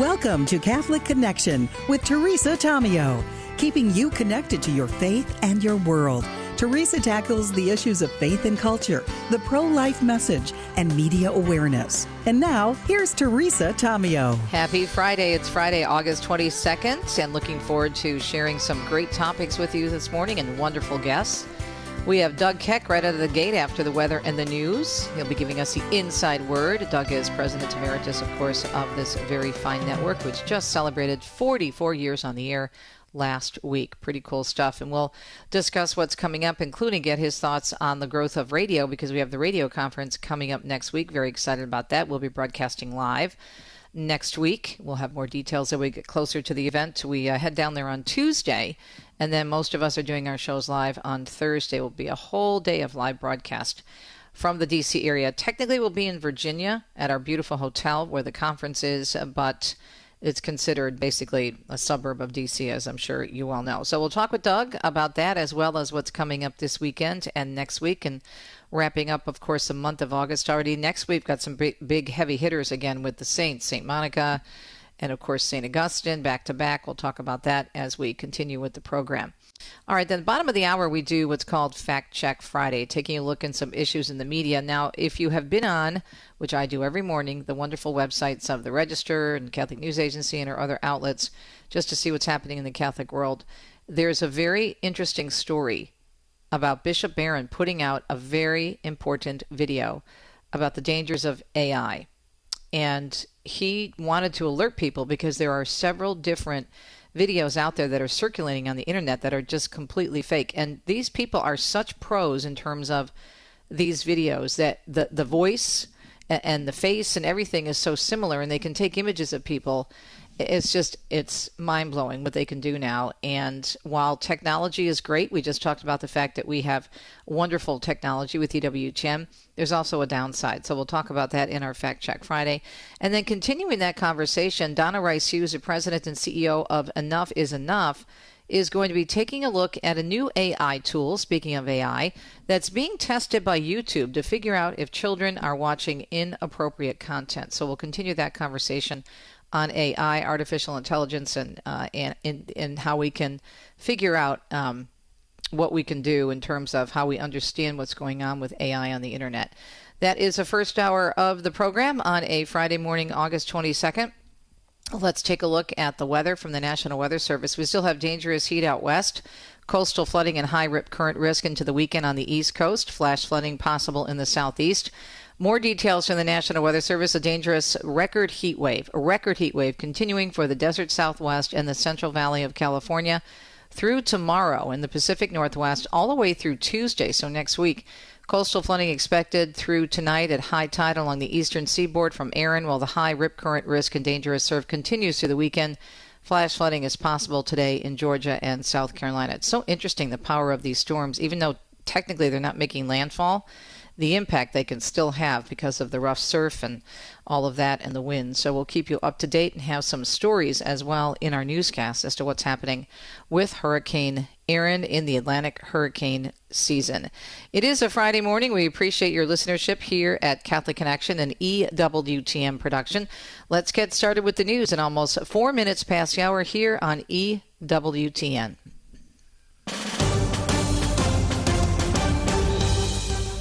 Welcome to Catholic Connection with Teresa Tomeo, keeping you connected to your faith and your world. Teresa tackles the issues of faith and culture, the pro-life message, and media awareness. And now, here's Teresa Tomeo. Happy Friday. It's Friday, August 22nd, and looking forward to sharing some great topics with you this morning and wonderful guests. We have Doug Keck right out of the gate after the weather and the news. He'll be giving us the inside word. Doug is President Emeritus, of course, of this very fine network, which just celebrated 44 years on the air last week. Pretty cool stuff. And we'll discuss what's coming up, including get his thoughts on the growth of radio, because we have the radio conference coming up next week. Very excited about that. We'll be broadcasting live next week. We'll have more details as we get closer to the event. We head down there on Tuesday, and then most of us are doing our shows live on Thursday. Will be a whole day of live broadcast from the D.C. area. Technically, we'll be in Virginia at our beautiful hotel where the conference is, but it's considered basically a suburb of D.C., as I'm sure you all know. So we'll talk with Doug about that, as well as what's coming up this weekend and next week, and wrapping up, of course, the month of August already. Next week, got some big heavy hitters again with the Saints, St. Monica, and, of course, St. Augustine, back-to-back. We'll talk about that as we continue with the program. All right, then the bottom of the hour, we do what's called Fact Check Friday, taking a look at some issues in the media. Now, if you have been on, which I do every morning, the wonderful websites of the Register and Catholic News Agency and our other outlets, just to see what's happening in the Catholic world, there's a very interesting story about Bishop Barron putting out a very important video about the dangers of AI. And he wanted to alert people because there are several different videos out there that are circulating on the internet that are just completely fake. And these people are such pros in terms of these videos that the voice and the face and everything is so similar, and they can take images of people. It's mind-blowing what they can do now. And while technology is great, we just talked about the fact that we have wonderful technology with EWTN, there's also a downside. So we'll talk about that in our Fact Check Friday. And then continuing that conversation, Donna Hughes, the president and CEO of Enough is Enough, is going to be taking a look at a new AI tool, speaking of AI, that's being tested by YouTube to figure out if children are watching inappropriate content. So we'll continue that conversation on AI, artificial intelligence, and how we can figure out what we can do in terms of how we understand what's going on with AI on the internet. That is the first hour of the program on a Friday morning, August 22nd. Let's take a look at the weather from the National Weather Service. We still have dangerous heat out west, coastal flooding and high rip current risk into the weekend on the east coast, flash flooding possible in the southeast. More details from the National Weather Service: a dangerous record heat wave continuing for the desert southwest and the Central Valley of California through tomorrow in the Pacific Northwest, all the way through Tuesday, so next week. Coastal flooding expected through tonight at high tide along the eastern seaboard from Erin, while the high rip current risk and dangerous surf continues through the weekend. Flash flooding is possible today in Georgia and South Carolina. It's so interesting, the power of these storms, even though technically they're not making landfall, the impact they can still have because of the rough surf and all of that and the wind. So we'll keep you up to date and have some stories as well in our newscast as to what's happening with Hurricane Erin in the Atlantic hurricane season. It is a Friday morning. We appreciate your listenership here at Catholic Connection, an EWTN production. Let's get started with the news in almost 4 minutes past the hour here on EWTN.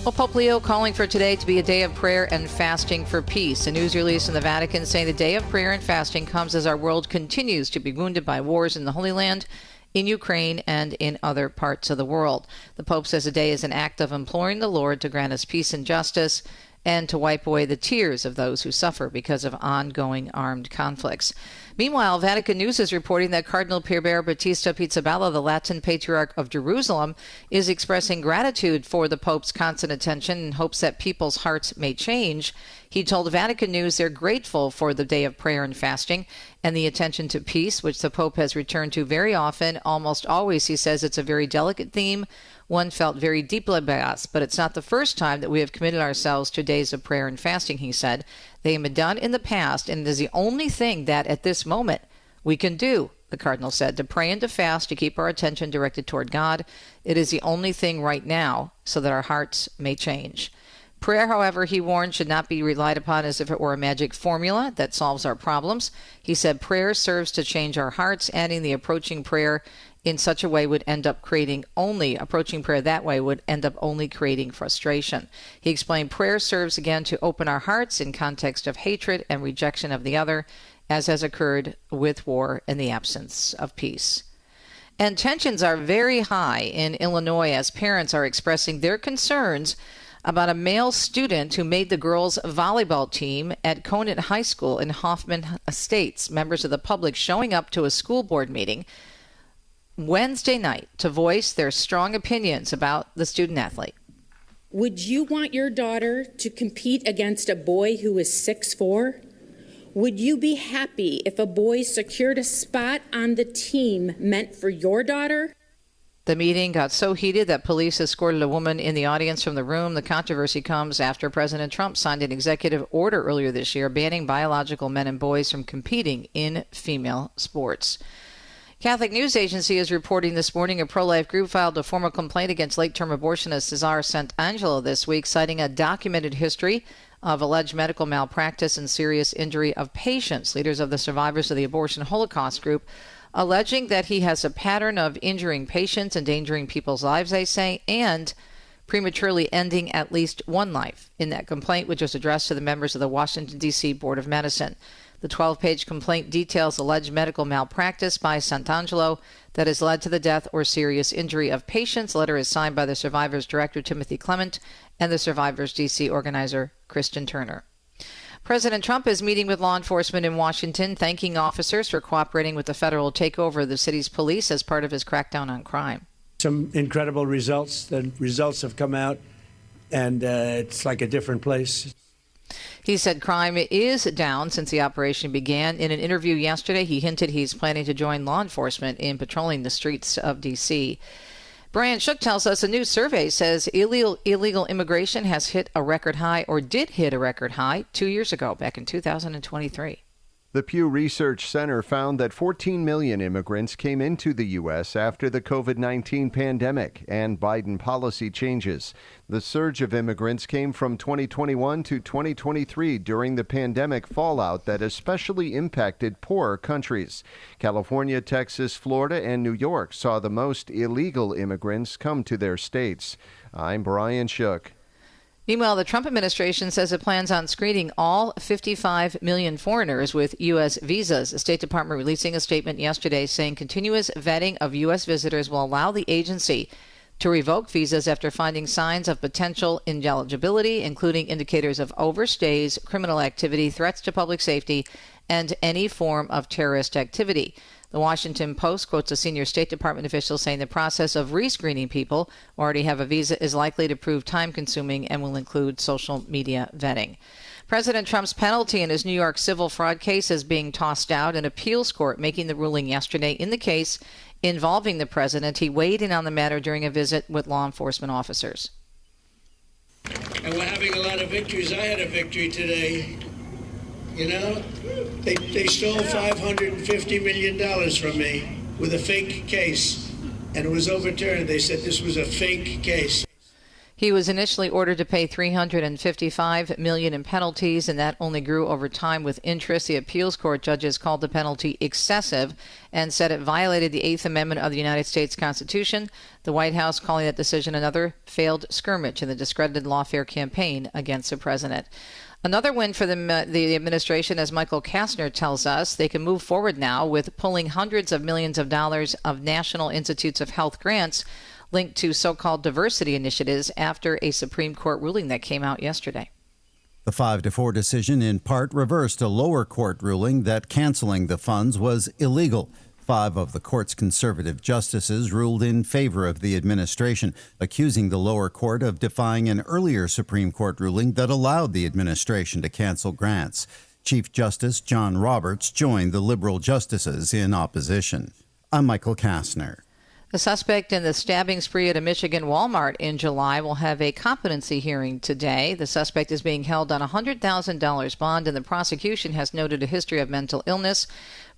Well, Pope Leo calling for today to be a day of prayer and fasting for peace. A news release from the Vatican saying the day of prayer and fasting comes as our world continues to be wounded by wars in the Holy Land, in Ukraine, and in other parts of the world. The Pope says the day is an act of imploring the Lord to grant us peace and justice and to wipe away the tears of those who suffer because of ongoing armed conflicts. Meanwhile, Vatican News is reporting that Cardinal Pier Battista Pizzaballa, the Latin Patriarch of Jerusalem, is expressing gratitude for the Pope's constant attention and hopes that people's hearts may change. He told Vatican News they're grateful for the day of prayer and fasting and the attention to peace, which the Pope has returned to very often, almost always. He says it's a very delicate theme, one felt very deeply by us, but it's not the first time that we have committed ourselves to days of prayer and fasting, he said. They have been done in the past, and it is the only thing that at this moment we can do, the Cardinal said, to pray and to fast, to keep our attention directed toward God. It is the only thing right now so that our hearts may change. Prayer, however, he warned, should not be relied upon as if it were a magic formula that solves our problems. He said prayer serves to change our hearts, adding the approaching prayer in such a way would end up creating only, approaching prayer that way would end up only creating frustration. He explained prayer serves again to open our hearts in context of hatred and rejection of the other, as has occurred with war in the absence of peace. And tensions are very high in Illinois as parents are expressing their concerns about a male student who made the girls' volleyball team at Conant High School in Hoffman Estates. Members of the public showing up to a school board meeting Wednesday night to voice their strong opinions about the student athlete. Would you want your daughter to compete against a boy who is 6'4"? Would you be happy if a boy secured a spot on the team meant for your daughter? The meeting got so heated that police escorted a woman in the audience from the room. The controversy comes after President Trump signed an executive order earlier this year banning biological men and boys from competing in female sports. Catholic News Agency is reporting this morning a pro-life group filed a formal complaint against late-term abortionist Cesar Santangelo this week, citing a documented history of alleged medical malpractice and serious injury of patients. Leaders of the Survivors of the Abortion Holocaust group alleging that he has a pattern of injuring patients, endangering people's lives, they say, and prematurely ending at least one life. In that complaint, which was addressed to the members of the Washington, D.C. Board of Medicine, the 12-page complaint details alleged medical malpractice by Santangelo that has led to the death or serious injury of patients. The letter is signed by the Survivors Director, Timothy Clement, and the Survivors D.C. organizer, Kristen Turner. President Trump is meeting with law enforcement in Washington, thanking officers for cooperating with the federal takeover of the city's police as part of his crackdown on crime. Some incredible results. The results have come out, and it's like a different place. He said crime is down since the operation began. In an interview yesterday, he hinted he's planning to join law enforcement in patrolling the streets of D.C. Brian Shook tells us a new survey says illegal immigration has hit a record high, or did hit a record high 2 years ago, back in 2023. The Pew Research Center found that 14 million immigrants came into the U.S. after the COVID-19 pandemic and Biden policy changes. The surge of immigrants came from 2021 to 2023 during the pandemic fallout that especially impacted poorer countries. California, Texas, Florida, and New York saw the most illegal immigrants come to their states. I'm Brian Shook. Meanwhile, the Trump administration says it plans on screening all 55 million foreigners with U.S. visas. The State Department releasing a statement yesterday saying continuous vetting of U.S. visitors will allow the agency to revoke visas after finding signs of potential ineligibility, including indicators of overstays, criminal activity, threats to public safety, and any form of terrorist activity. The Washington Post quotes a senior State Department official saying the process of rescreening people who already have a visa is likely to prove time-consuming and will include social media vetting. President Trump's penalty in his New York civil fraud case is being tossed out. An appeals court making the ruling yesterday in the case involving the president. He weighed in on the matter during a visit with law enforcement officers. And we're having a lot of victories. I had a victory today. You know, they stole $550 million from me with a fake case, and it was overturned. They said this was a fake case. He was initially ordered to pay $355 million in penalties, and that only grew over time with interest. The appeals court judges called the penalty excessive and said it violated the Eighth Amendment of the United States Constitution. The White House calling that decision another failed skirmish in the discredited lawfare campaign against the president. Another win for the administration, as Michael Kastner tells us. They can move forward now with pulling hundreds of millions of dollars of National Institutes of Health grants linked to so-called diversity initiatives after a Supreme Court ruling that came out yesterday. The 5-4 decision in part reversed a lower court ruling that canceling the funds was illegal. 5 of the court's conservative justices ruled in favor of the administration, accusing the lower court of defying an earlier Supreme Court ruling that allowed the administration to cancel grants. Chief Justice John Roberts joined the liberal justices in opposition. I'm Michael Kastner. The suspect in the stabbing spree at a Michigan Walmart in July will have a competency hearing today. The suspect is being held on a $100,000 bond, and the prosecution has noted a history of mental illness.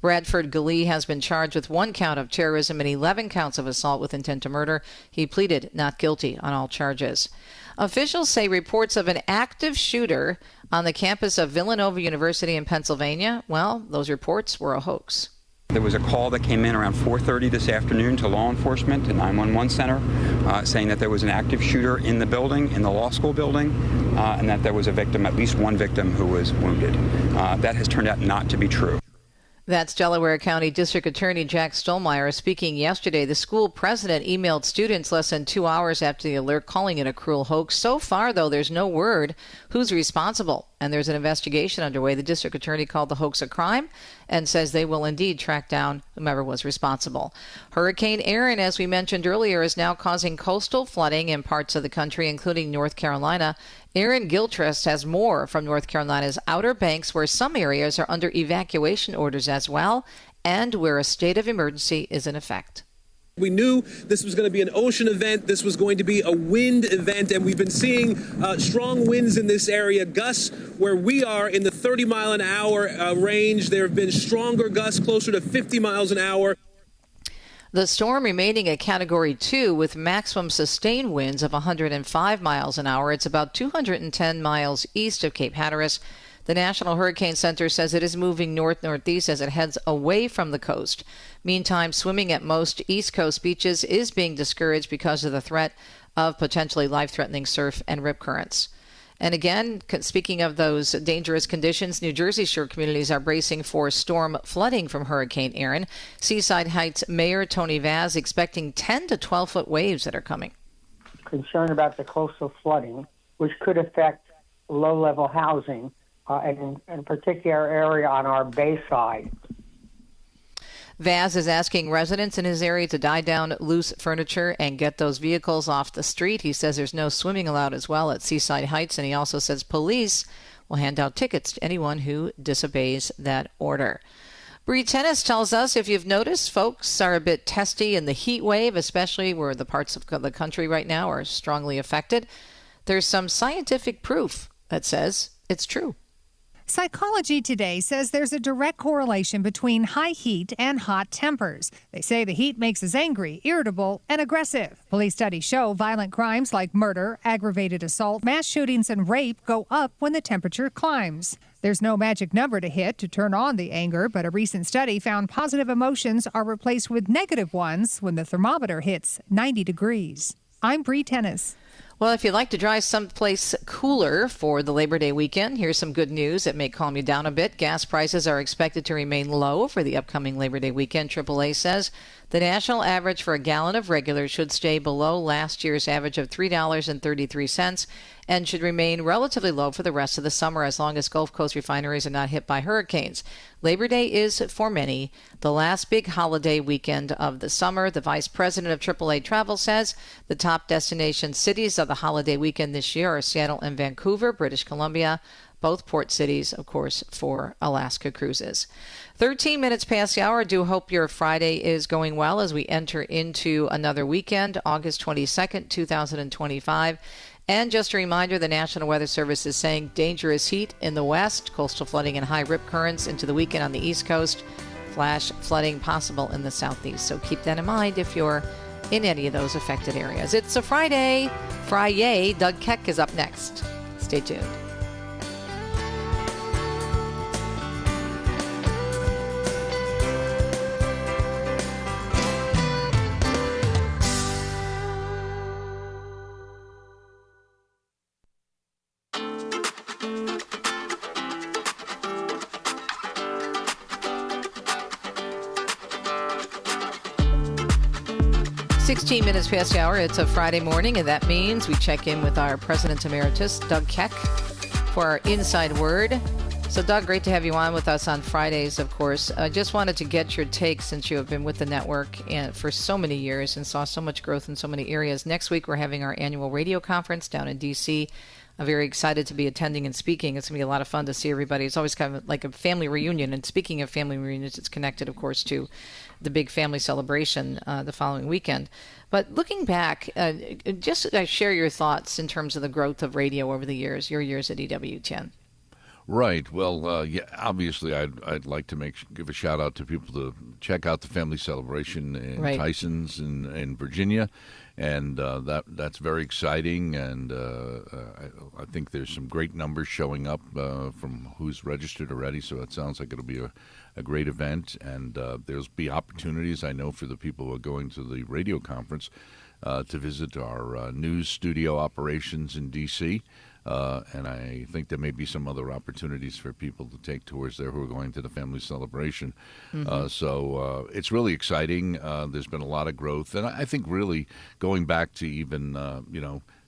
Bradford Galea has been charged with 1 count of terrorism and 11 counts of assault with intent to murder. He pleaded not guilty on all charges. Officials say reports of an active shooter on the campus of Villanova University in Pennsylvania, well, those reports were a hoax. There was a call that came in around 4:30 this afternoon to law enforcement, to 911 center, saying that there was an active shooter in the building, in the law school building, and that there was a victim, at least one victim, who was wounded. That has turned out not to be true. That's Delaware County District Attorney Jack Stollmeyer speaking yesterday. The school president emailed students less than 2 hours after the alert, calling it a cruel hoax. So far, though, there's no word who's responsible, and there's an investigation underway. The district attorney called the hoax a crime and says they will indeed track down whomever was responsible. Hurricane Erin, as we mentioned earlier, is now causing coastal flooding in parts of the country, including North Carolina. Erin Gilchrist has more from North Carolina's Outer Banks, where some areas are under evacuation orders as well, and where a state of emergency is in effect. We knew this was going to be an ocean event. This was going to be a wind event, and we've been seeing strong winds in this area. Gusts where we are in the 30-mile-an-hour range. There have been stronger gusts, closer to 50 miles an hour. The storm remaining a Category 2 with maximum sustained winds of 105 miles an hour. It's about 210 miles east of Cape Hatteras. The National Hurricane Center says it is moving north-northeast as it heads away from the coast. Meantime, swimming at most East Coast beaches is being discouraged because of the threat of potentially life-threatening surf and rip currents. And again, speaking of those dangerous conditions, New Jersey shore communities are bracing for storm flooding from Hurricane Erin. Seaside Heights Mayor Tony Vaz expecting 10 to 12-foot waves that are coming. Concerned about the coastal flooding, which could affect low-level housing, and in a particular area on our bay side. Vaz is asking residents in his area to die down loose furniture and get those vehicles off the street. He says there's no swimming allowed as well at Seaside Heights, and he also says police will hand out tickets to anyone who disobeys that order. Bree Tennis tells us, if you've noticed, folks are a bit testy in the heat wave, especially where the parts of the country right now are strongly affected. There's some scientific proof that says it's true. Psychology Today says there's a direct correlation between high heat and hot tempers. They say the heat makes us angry, irritable, and aggressive. Police studies show violent crimes like murder, aggravated assault, mass shootings, and rape go up when the temperature climbs. There's no magic number to hit to turn on the anger, but a recent study found positive emotions are replaced with negative ones when the thermometer hits 90 degrees. I'm Bree Tennis. Well, if you'd like to drive someplace cooler for the Labor Day weekend, here's some good news that may calm you down a bit. Gas prices are expected to remain low for the upcoming Labor Day weekend. AAA says the national average for a gallon of regular should stay below last year's average of $3.33 and should remain relatively low for the rest of the summer as long as Gulf Coast refineries are not hit by hurricanes. Labor Day is, for many, the last big holiday weekend of the summer. The vice president of AAA Travel says the top destination cities of the holiday weekend this year are Seattle and Vancouver, British Columbia, both port cities, of course, for Alaska cruises. 13 minutes past the hour. I do hope your Friday is going well as we enter into another weekend, August 22nd, 2025. And just a reminder, the National Weather Service is saying dangerous heat in the west, coastal flooding and high rip currents into the weekend on the east coast, flash flooding possible in the southeast. So keep that in mind if you're in any of those affected areas. It's a Friday. Friday. Doug Keck is up next. Stay tuned. Fifteen minutes past the hour. It's a Friday morning, and that means we check in with our President Emeritus, Doug Keck, for our Inside Word. So, Doug, great to have you on with us on Fridays, of course. I just wanted to get your take since you have been with the network for so many years and saw so much growth in so many areas. Next week, we're having our annual radio conference down in D.C. I'm very excited to be attending and speaking. It's going to be a lot of fun to see everybody. It's always kind of like a family reunion. And speaking of family reunions, it's connected, of course, to the big family celebration the following weekend. But looking back, just share your thoughts in terms of the growth of radio over the years, your years at EWTN. Right. Well, yeah. Obviously, I'd like to give a shout out to people to check out the family celebration in Tyson's in Virginia, and that's very exciting. And I think there's some great numbers showing up from who's registered already. So it sounds like it'll be a great event, and there'll be opportunities, I know, for the people who are going to the radio conference to visit our news studio operations in D.C. And I think there may be some other opportunities for people to take tours there who are going to the family celebration. So it's really exciting. There's been a lot of growth. And I think really going back to even,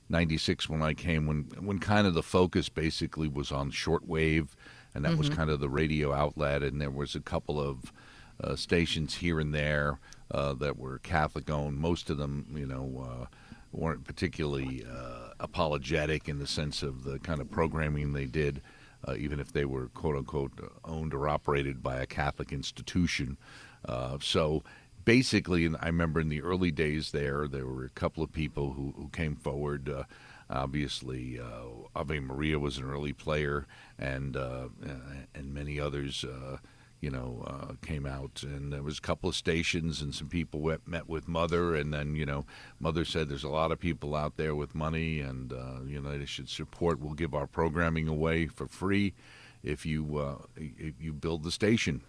96 when I came, when kind of the focus basically was on shortwave, and that was kind of the radio outlet, and there was a couple of stations here and there that were Catholic-owned. Most of them, weren't particularly apologetic in the sense of the kind of programming they did, even if they were quote-unquote owned or operated by a Catholic institution. So basically, I remember in the early days there were a couple of people who came forward. Obviously, Ave Maria was an early player, and many others came out, and there was a couple of stations, and some people met with Mother, and then, Mother said there's a lot of people out there with money, and, they should support. We'll give our programming away for free if you build the station.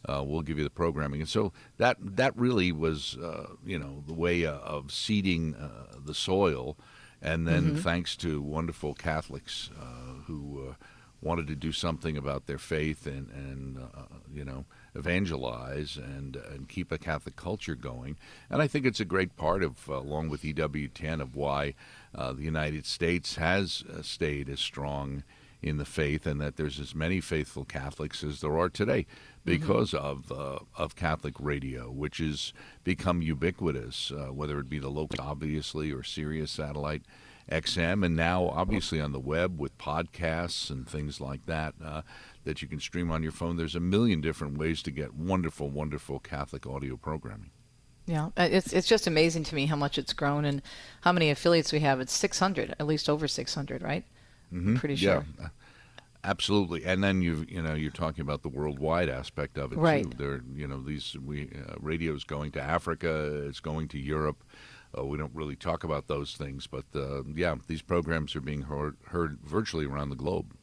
We'll give you the programming. And so that really was, the way of seeding the soil, and then thanks to wonderful Catholics who wanted to do something about their faith and evangelize and keep a Catholic culture going. And I think it's a great part of, along with EWTN, of why the United States has stayed as strong in the faith, and that there's as many faithful Catholics as there are today because of Catholic radio, which has become ubiquitous, whether it be the local, obviously, or Sirius satellite XM, and now obviously on the web with podcasts and things like that that you can stream on your phone. There's a million different ways to get wonderful, wonderful Catholic audio programming. Yeah, it's just amazing to me how much it's grown and how many affiliates we have. It's 600, at least over 600, right? I'm pretty sure. Yeah, absolutely. And then you're talking about the worldwide aspect of it right. too. There, radio's going to Africa, it's going to Europe. We don't really talk about those things, but these programs are being heard virtually around the globe.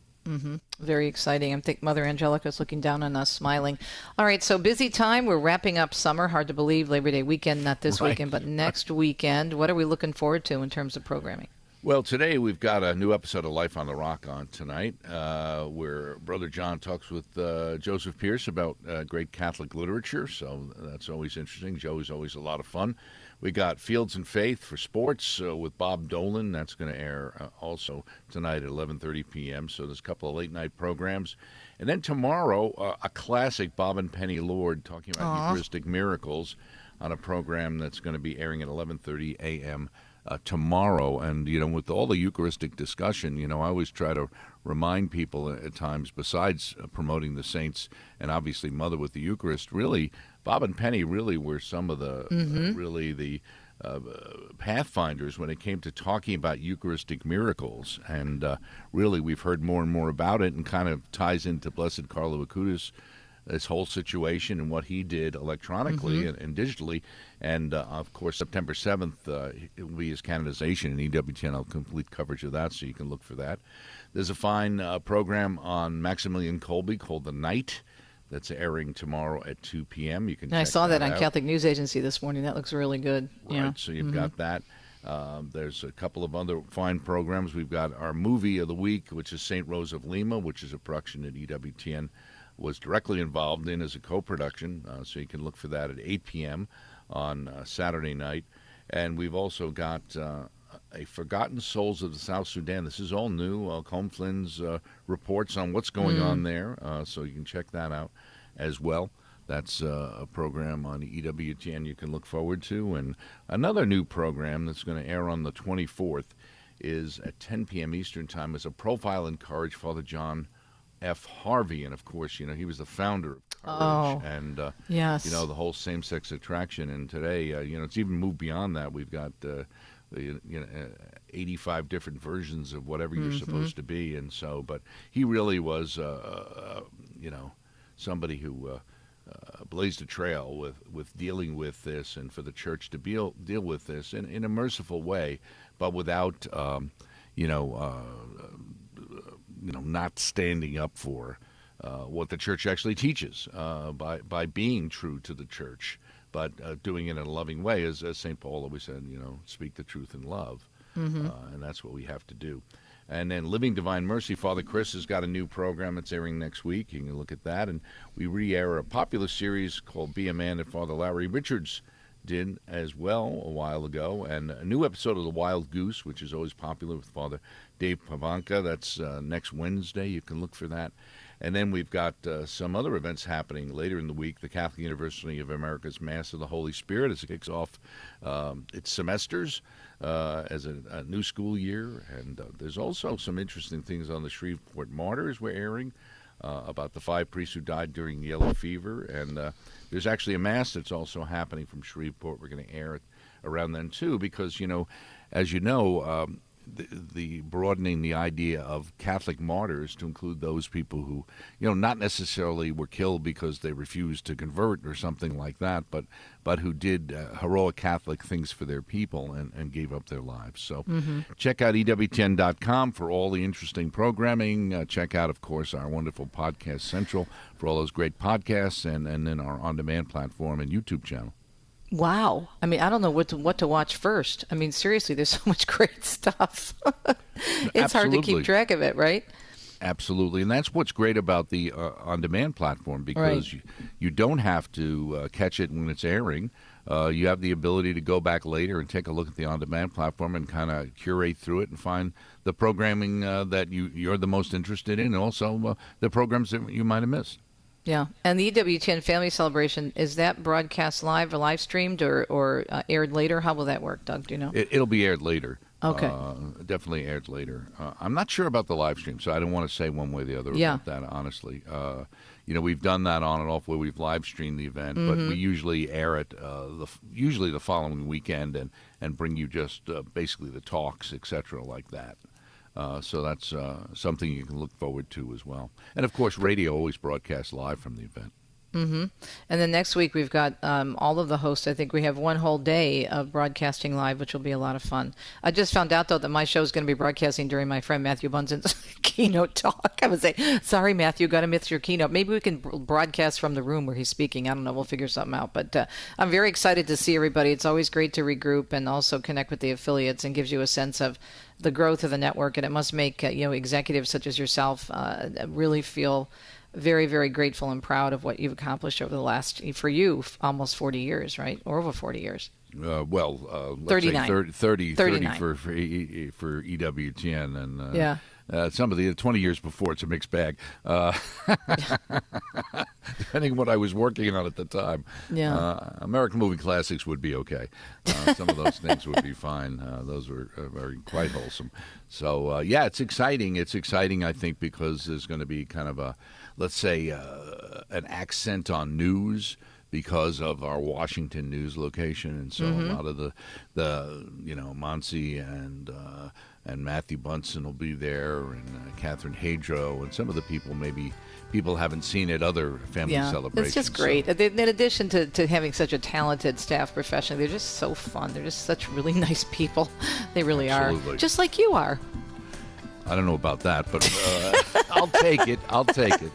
Very exciting. I think Mother Angelica's looking down on us, smiling. All right, so busy time. We're wrapping up summer. Hard to believe, Labor Day weekend, not this weekend, but next weekend. What are we looking forward to in terms of programming? Well, today we've got a new episode of Life on the Rock on tonight, where Brother John talks with Joseph Pierce about great Catholic literature, so that's always interesting. Joey's always a lot of fun. We got Fields and Faith for sports with Bob Dolan. That's going to air also tonight at 11:30 p.m., so there's a couple of late-night programs. And then tomorrow, a classic, Bob and Penny Lord talking about Eucharistic miracles on a program that's going to be airing at 11:30 a.m., tomorrow. And, with all the Eucharistic discussion, I always try to remind people at times, besides promoting the saints and obviously Mother with the Eucharist, really, Bob and Penny really were some of the pathfinders when it came to talking about Eucharistic miracles. And really, we've heard more and more about it, and kind of ties into Blessed Carlo Acutis, this whole situation and what he did electronically and digitally. And, of course, September 7th, it will be his canonization, and EWTN will have complete coverage of that, so you can look for that. There's a fine program on Maximilian Kolbe called The Night that's airing tomorrow at 2 p.m. You can check I saw that on out. Catholic News Agency this morning. That looks really good. Right, yeah. So you've got that. There's a couple of other fine programs. We've got our movie of the week, which is St. Rose of Lima, which is a production that EWTN was directly involved in as a co-production, so you can look for that at 8 p.m. on Saturday night. And we've also got a Forgotten Souls of the South Sudan. This is all new. Colm Flynn's reports on what's going on there, so you can check that out as well. That's a program on EWTN you can look forward to. And another new program that's going to air on the 24th is at 10 p.m. Eastern Time is a profile in courage, Father John F. Harvey. And, of course, you know, he was the founder of Courage and, yes. you know, the whole same-sex attraction. And today, you know, it's even moved beyond that. We've got 85 different versions of whatever you're supposed to be, and so. But he really was, somebody who blazed a trail with dealing with this, and for the church to deal with this in a merciful way, but without, not standing up for what the church actually teaches by being true to the church, but doing it in a loving way, as St. Paul always said, speak the truth in love, and that's what we have to do. And then Living Divine Mercy, Father Chris has got a new program that's airing next week. You can look at that. And we re-air a popular series called Be a Man that Father Larry Richards did as well a while ago. And a new episode of The Wild Goose, which is always popular with Father Dave Pavanka. That's next Wednesday. You can look for that. And then we've got some other events happening later in the week. The Catholic University of America's Mass of the Holy Spirit as it kicks off its semesters as a new school year. And there's also some interesting things on the Shreveport Martyrs we're airing about the 5 priests who died during yellow fever. And there's actually a Mass that's also happening from Shreveport. We're going to air it around then, too, because, as you know, the broadening the idea of Catholic martyrs to include those people who, not necessarily were killed because they refused to convert or something like that, but who did heroic Catholic things for their people and gave up their lives. So check out EWTN.com for all the interesting programming. Check out, of course, our wonderful Podcast Central for all those great podcasts, and then our on-demand platform and YouTube channel. Wow. I mean, I don't know what to watch first. I mean, seriously, there's so much great stuff. It's hard to keep track of it, right? Absolutely. And that's what's great about the on-demand platform, because you don't have to catch it when it's airing. You have the ability to go back later and take a look at the on-demand platform and kind of curate through it and find the programming that you're the most interested in, and also the programs that you might have missed. Yeah. And the EWTN Family Celebration, is that broadcast live or live streamed or aired later? How will that work, Doug? Do you know? It'll be aired later. Okay. Definitely aired later. I'm not sure about the live stream, so I don't want to say one way or the other about that, honestly. We've done that on and off where we've live streamed the event, but we usually air it usually the following weekend and bring you just basically the talks, etc., like that. So that's something you can look forward to as well. And, of course, radio always broadcasts live from the event. And then next week we've got all of the hosts. I think we have one whole day of broadcasting live, which will be a lot of fun. I just found out, though, that my show is going to be broadcasting during my friend Matthew Bunsen's keynote talk. I would say, sorry, Matthew, got to miss your keynote. Maybe we can broadcast from the room where he's speaking. I don't know. We'll figure something out. But I'm very excited to see everybody. It's always great to regroup and also connect with the affiliates, and gives you a sense of the growth of the network. And it must make executives such as yourself really feel very, very grateful and proud of what you've accomplished over the last, for you, almost 40 years, right? Or over 40 years. Let's 39. say 30 39. for EWTN. And some of the 20 years before, it's a mixed bag. Depending on what I was working on at the time. Yeah. American Movie Classics would be okay. Some of those things would be fine. Those were quite wholesome. So, it's exciting. It's exciting, I think, because there's going to be kind of a, let's say, an accent on news because of our Washington news location. And so a lot of the Monsi and Matthew Bunsen will be there, and Catherine Hadro, and some of the people maybe people haven't seen at other family celebrations. It's just great. So. In addition to having such a talented staff professionally, they're just so fun. They're just such really nice people. They really Absolutely. Are. Just like you are. I don't know about that, but I'll take it. I'll take it.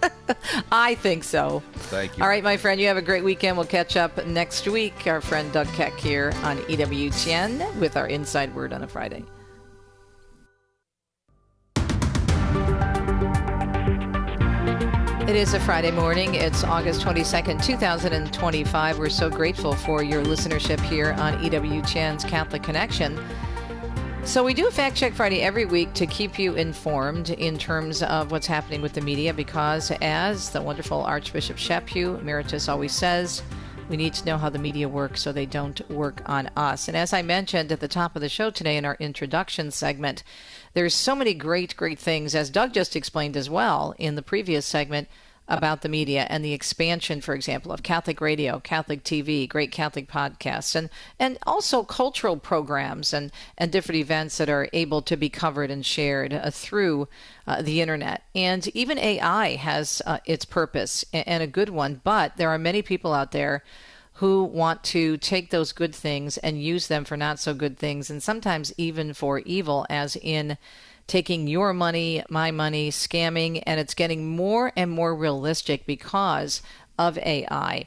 I think so. Thank you. All right, my friend, you have a great weekend. We'll catch up next week. Our friend Doug Keck here on EWTN with our Inside Word on a Friday. It is a Friday morning. It's August 22nd, 2025. We're so grateful for your listenership here on EWTN's Catholic Connection. So we do a Fact Check Friday every week to keep you informed in terms of what's happening with the media, because as the wonderful Archbishop Chaput Emeritus always says, we need to know how the media works so they don't work on us. And as I mentioned at the top of the show today in our introduction segment, there's so many great things, as Doug just explained as well in the previous segment, about the media and the expansion, for example, of Catholic radio, Catholic TV, great Catholic podcasts, and also cultural programs and different events that are able to be covered and shared through the internet. And even AI has its purpose, and a good one, but there are many people out there who want to take those good things and use them for not so good things, and sometimes even for evil, as in taking your money, my money, scamming, and it's getting more and more realistic because of AI.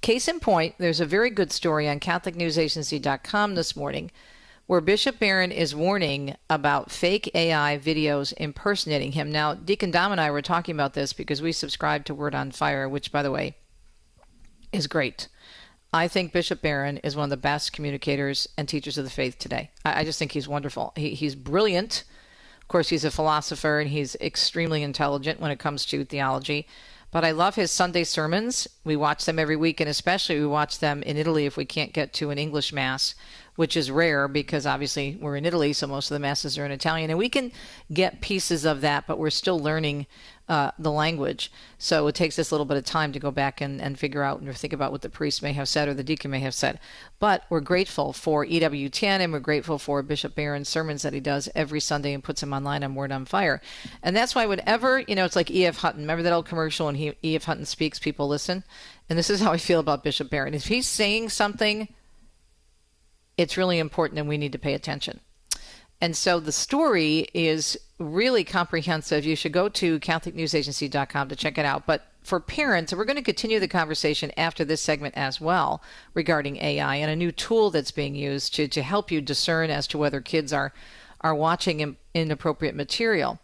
Case in point, there's a very good story on CatholicNewsAgency.com this morning where Bishop Barron is warning about fake AI videos impersonating him. Now, Deacon Dom and I were talking about this because we subscribe to Word on Fire, which, by the way, is great. I think Bishop Barron is one of the best communicators and teachers of the faith today. I just think he's wonderful. He's brilliant. Of course, he's a philosopher, and he's extremely intelligent when it comes to theology. But I love his Sunday sermons. We watch them every week, and especially we watch them in Italy if we can't get to an English Mass, which is rare because obviously we're in Italy, so most of the Masses are in Italian. And we can get pieces of that, but we're still learning the language. So it takes us a little bit of time to go back and figure out and think about what the priest may have said or the deacon may have said. But we're grateful for EWTN, and we're grateful for Bishop Barron's sermons that he does every Sunday and puts them online on Word on Fire. And that's why whenever, it's like E.F. Hutton. Remember that old commercial when E.F. Hutton speaks, people listen? And this is how I feel about Bishop Barron. If he's saying something, it's really important and we need to pay attention. And so the story is really comprehensive. You should go to CatholicNewsAgency.com to check it out. But for parents, and we're going to continue the conversation after this segment as well regarding AI and a new tool that's being used to help you discern as to whether kids are watching inappropriate material.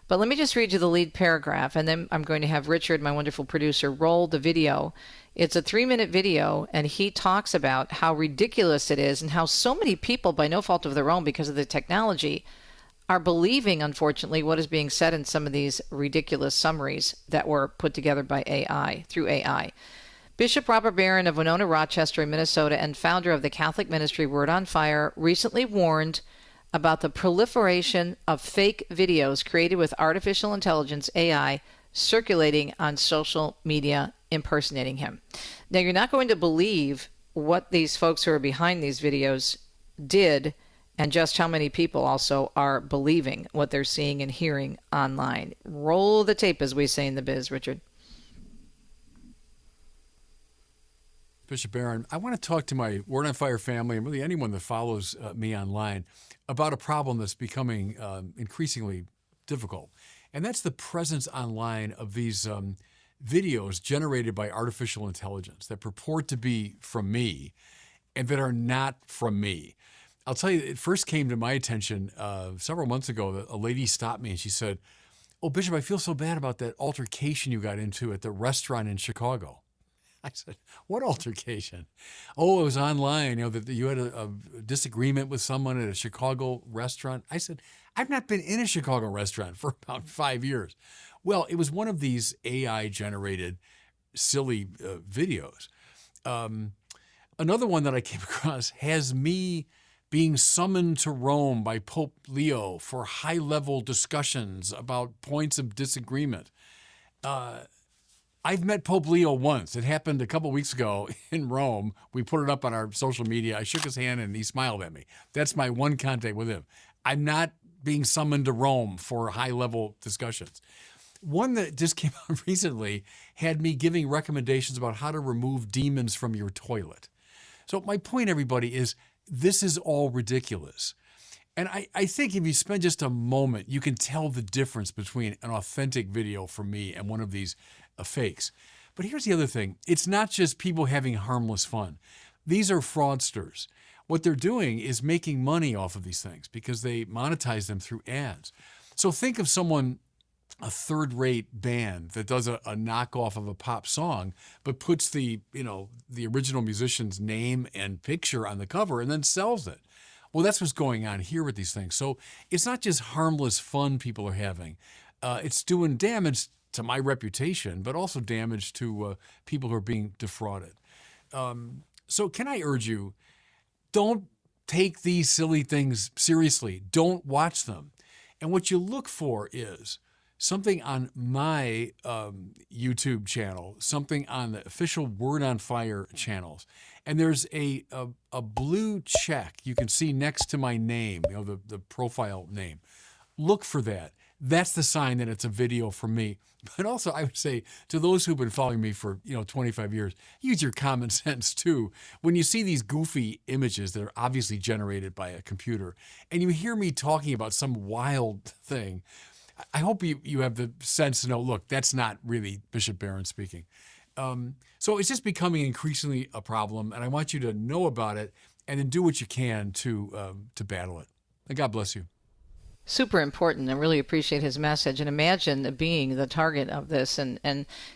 But let me just read you the lead paragraph, and then I'm going to have Richard, my wonderful producer, roll the video. It's a 3-minute video, and he talks about how ridiculous it is and how so many people, by no fault of their own because of the technology, are believing, unfortunately, what is being said in some of these ridiculous summaries that were put together by AI, through AI. Bishop Robert Barron of Winona, Rochester, Minnesota, and founder of the Catholic ministry Word on Fire, recently warned about the proliferation of fake videos created with artificial intelligence, AI, circulating on social media impersonating him. Now, you're not going to believe what these folks who are behind these videos did and just how many people also are believing what they're seeing and hearing online. Roll the tape, as we say in the biz, Richard. Bishop Barron, I want to talk to my Word on Fire family and really anyone that follows me online about a problem that's becoming increasingly difficult. And that's the presence online of these videos generated by artificial intelligence that purport to be from me and that are not from me. I'll tell you, it first came to my attention several months ago that a lady stopped me and she said, "Oh, Bishop, I feel so bad about that altercation you got into at the restaurant in Chicago." I said, "What altercation?" "Oh, it was online, that you had a disagreement with someone at a Chicago restaurant." I said, "I've not been in a Chicago restaurant for about 5 years." Well, it was one of these AI-generated silly videos. Another one that I came across has me being summoned to Rome by Pope Leo for high-level discussions about points of disagreement. I've met Pope Leo once. It happened a couple weeks ago in Rome. We put it up on our social media. I shook his hand and he smiled at me. That's my one contact with him. I'm not being summoned to Rome for high-level discussions. One that just came out recently had me giving recommendations about how to remove demons from your toilet. So my point, everybody, is this is all ridiculous. And I think if you spend just a moment, you can tell the difference between an authentic video from me and one of these fakes. But here's the other thing. It's not just people having harmless fun. These are fraudsters. What they're doing is making money off of these things because they monetize them through ads. So think of someone, a third-rate band that does a knockoff of a pop song, but puts the original musician's name and picture on the cover and then sells it. Well, that's what's going on here with these things. So it's not just harmless fun people are having. It's doing damage to my reputation, but also damage to people who are being defrauded. So can I urge you, don't take these silly things seriously. Don't watch them. And what you look for is something on my YouTube channel, something on the official Word on Fire channels, and there's a blue check you can see next to my name, the profile name. Look for that. That's the sign that it's a video from me. But also, I would say to those who've been following me for 25 years, use your common sense too. When you see these goofy images that are obviously generated by a computer, and you hear me talking about some wild thing, I hope you have the sense to know, look, that's not really Bishop Barron speaking. So it's just becoming increasingly a problem, and I want you to know about it and then do what you can to battle it. And God bless you. Super important. I really appreciate his message, and imagine being the target of this. And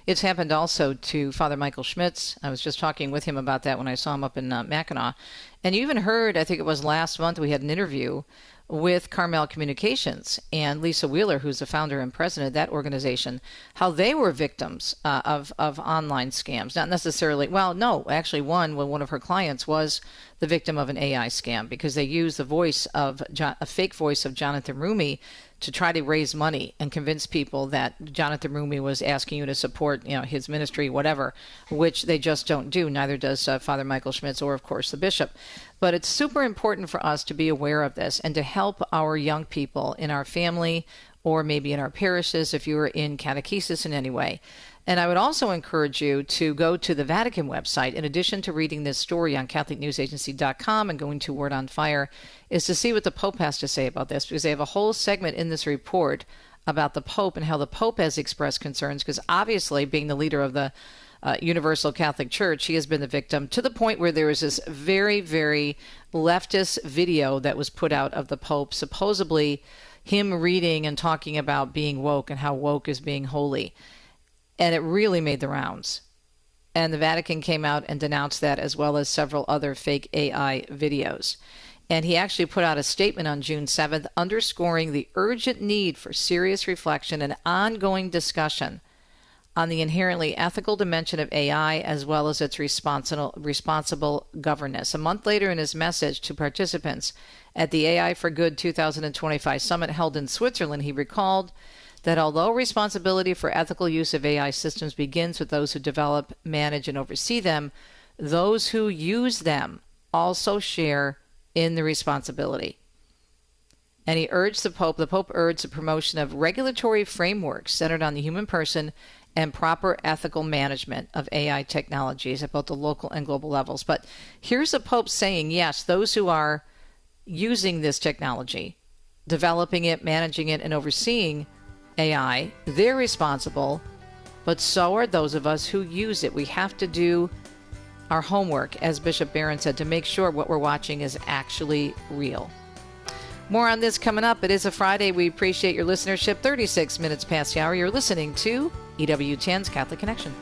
it's happened also to Father Michael Schmitz. I was just talking with him about that when I saw him up in Mackinac. And you even heard, I think it was last month, we had an interview with Carmel Communications and Lisa Wheeler, who's the founder and president of that organization, how they were victims of online scams. Not necessarily, well, no, actually one of her clients was the victim of an AI scam because they used the voice of a fake voice of Jonathan Rumi to try to raise money and convince people that Jonathan Rumi was asking you to support, his ministry, whatever, which they just don't do. Neither does Father Michael Schmitz or, of course, the bishop. But it's super important for us to be aware of this and to help our young people in our family or maybe in our parishes if you are in catechesis in any way. And I would also encourage you to go to the Vatican website, in addition to reading this story on CatholicNewsAgency.com and going to Word on Fire, is to see what the Pope has to say about this, because they have a whole segment in this report about the Pope and how the Pope has expressed concerns, because obviously, being the leader of the Universal Catholic Church, he has been the victim, to the point where there was this very, very leftist video that was put out of the Pope, supposedly him reading and talking about being woke and how woke is being holy. And it really made the rounds. And the Vatican came out and denounced that, as well as several other fake AI videos. And he actually put out a statement on June 7th underscoring the urgent need for serious reflection and ongoing discussion on the inherently ethical dimension of AI, as well as its responsible governance. A month later, in his message to participants at the AI for Good 2025 summit held in Switzerland, he recalled that although responsibility for ethical use of AI systems begins with those who develop, manage, and oversee them, those who use them also share in the responsibility. And he urged the Pope urged the promotion of regulatory frameworks centered on the human person and proper ethical management of AI technologies at both the local and global levels. But here's the Pope saying, yes, those who are using this technology, developing it, managing it, and overseeing AI, they're responsible, but so are those of us who use it. We have to do our homework, as Bishop Barron said, to make sure what we're watching is actually real. More on this coming up. It is a Friday. We appreciate your listenership. 36 minutes past the hour. You're listening to EWTN's Catholic Connection.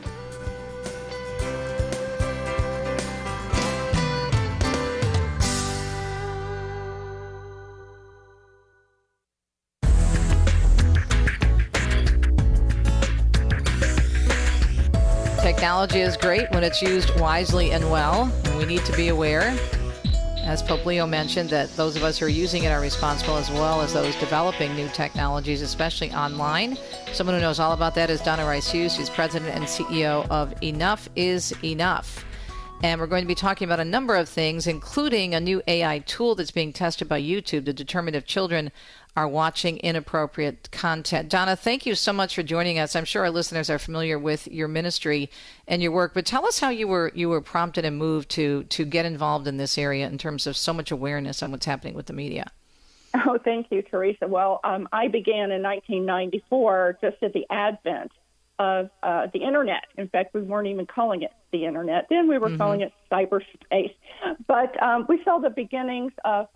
Technology is great when it's used wisely and well, and we need to be aware, as Pope Leo mentioned, that those of us who are using it are responsible, as well as those developing new technologies, especially online. Someone who knows all about that is Donna Hughes. She's president and CEO of Enough is Enough. And we're going to be talking about a number of things, including a new AI tool that's being tested by YouTube to determine if children are watching inappropriate content. Donna, thank you so much for joining us. I'm sure our listeners are familiar with your ministry and your work, but tell us how you were prompted and moved to get involved in this area in terms of so much awareness on what's happening with the media. Oh, thank you, Teresa. Well, I began in 1994, just at the advent of the Internet. In fact, we weren't even calling it the Internet. Then we were calling it cyberspace. But we saw the beginnings of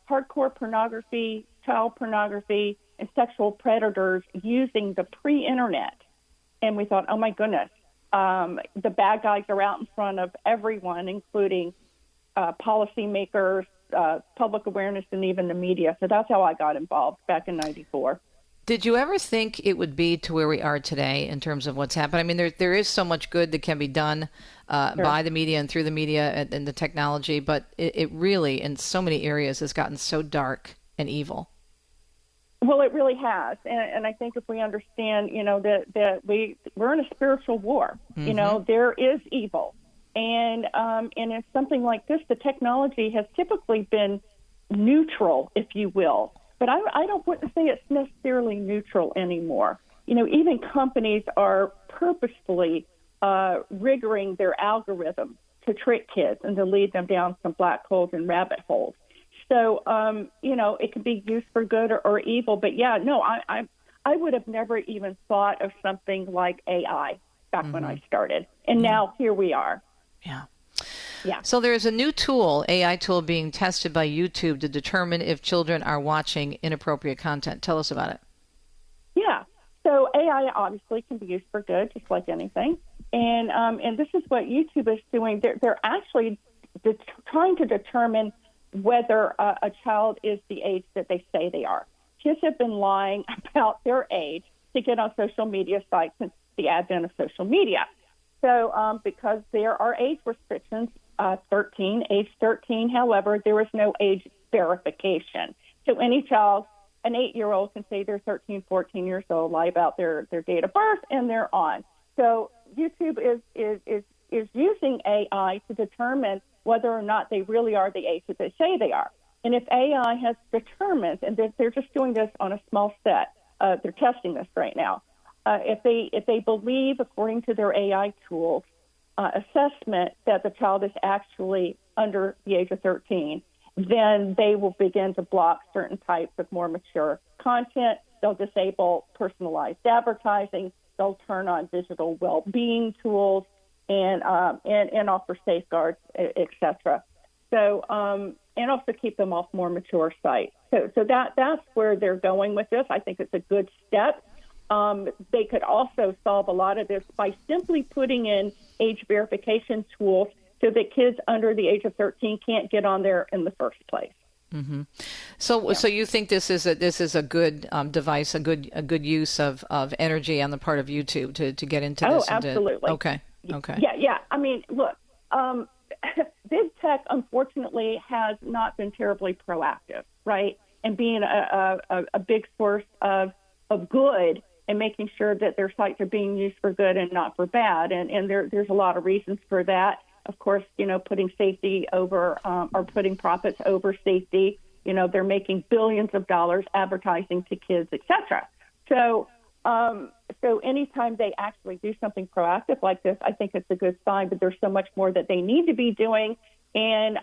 hardcore pornography, child pornography, and sexual predators using the pre-Internet. And we thought, oh, my goodness, the bad guys are out in front of everyone, including policymakers, public awareness, and even the media. So that's how I got involved back in 94. Did you ever think it would be to where we are today in terms of what's happened? I mean, there is so much good that can be done by the media and through the media and the technology, but it really, in so many areas, has gotten so dark and evil. Well, it really has, and I think if we understand, that we're in a spiritual war. There is evil, and in something like this, the technology has typically been neutral, if you will. But I don't want to say it's necessarily neutral anymore. Even companies are purposefully rigging their algorithm to trick kids and to lead them down some black holes and rabbit holes. So, it can be used for good or evil. But, I would have never even thought of something like AI back when I started. And now here we are. Yeah. Yeah. So there is a new tool, AI tool, being tested by YouTube to determine if children are watching inappropriate content. Tell us about it. Yeah. So AI obviously can be used for good, just like anything. And this is what YouTube is doing. They're actually trying to determine whether a child is the age that they say they are. Kids have been lying about their age to get on social media sites since the advent of social media. So because there are age restrictions, age 13, however, there is no age verification. So any child, an 8-year-old can say they're 13, 14 years old, lie about their date of birth, and they're on. So YouTube is using AI to determine whether or not they really are the age that they say they are. And if AI has determined, and they're just doing this on a small set, they're testing this right now. If they believe, according to their AI tools, assessment that the child is actually under the age of 13, then they will begin to block certain types of more mature content. They'll disable personalized advertising. They'll turn on digital well-being tools and offer safeguards, et cetera. So, and also keep them off more mature sites. So that's where they're going with this. I think it's a good step. They could also solve a lot of this by simply putting in age verification tools so that kids under the age of 13 can't get on there in the first place. Mm-hmm. So you think this is a good device, a good use of energy on the part of YouTube to get into this? Oh, absolutely. Okay. Yeah. I mean, look, big tech, unfortunately, has not been terribly proactive, right? And being a big source of good and making sure that their sites are being used for good and not for bad. And there's a lot of reasons for that. Of course, putting safety over or putting profits over safety. They're making billions of dollars advertising to kids, et cetera. So anytime they actually do something proactive like this, I think it's a good sign, but there's so much more that they need to be doing. And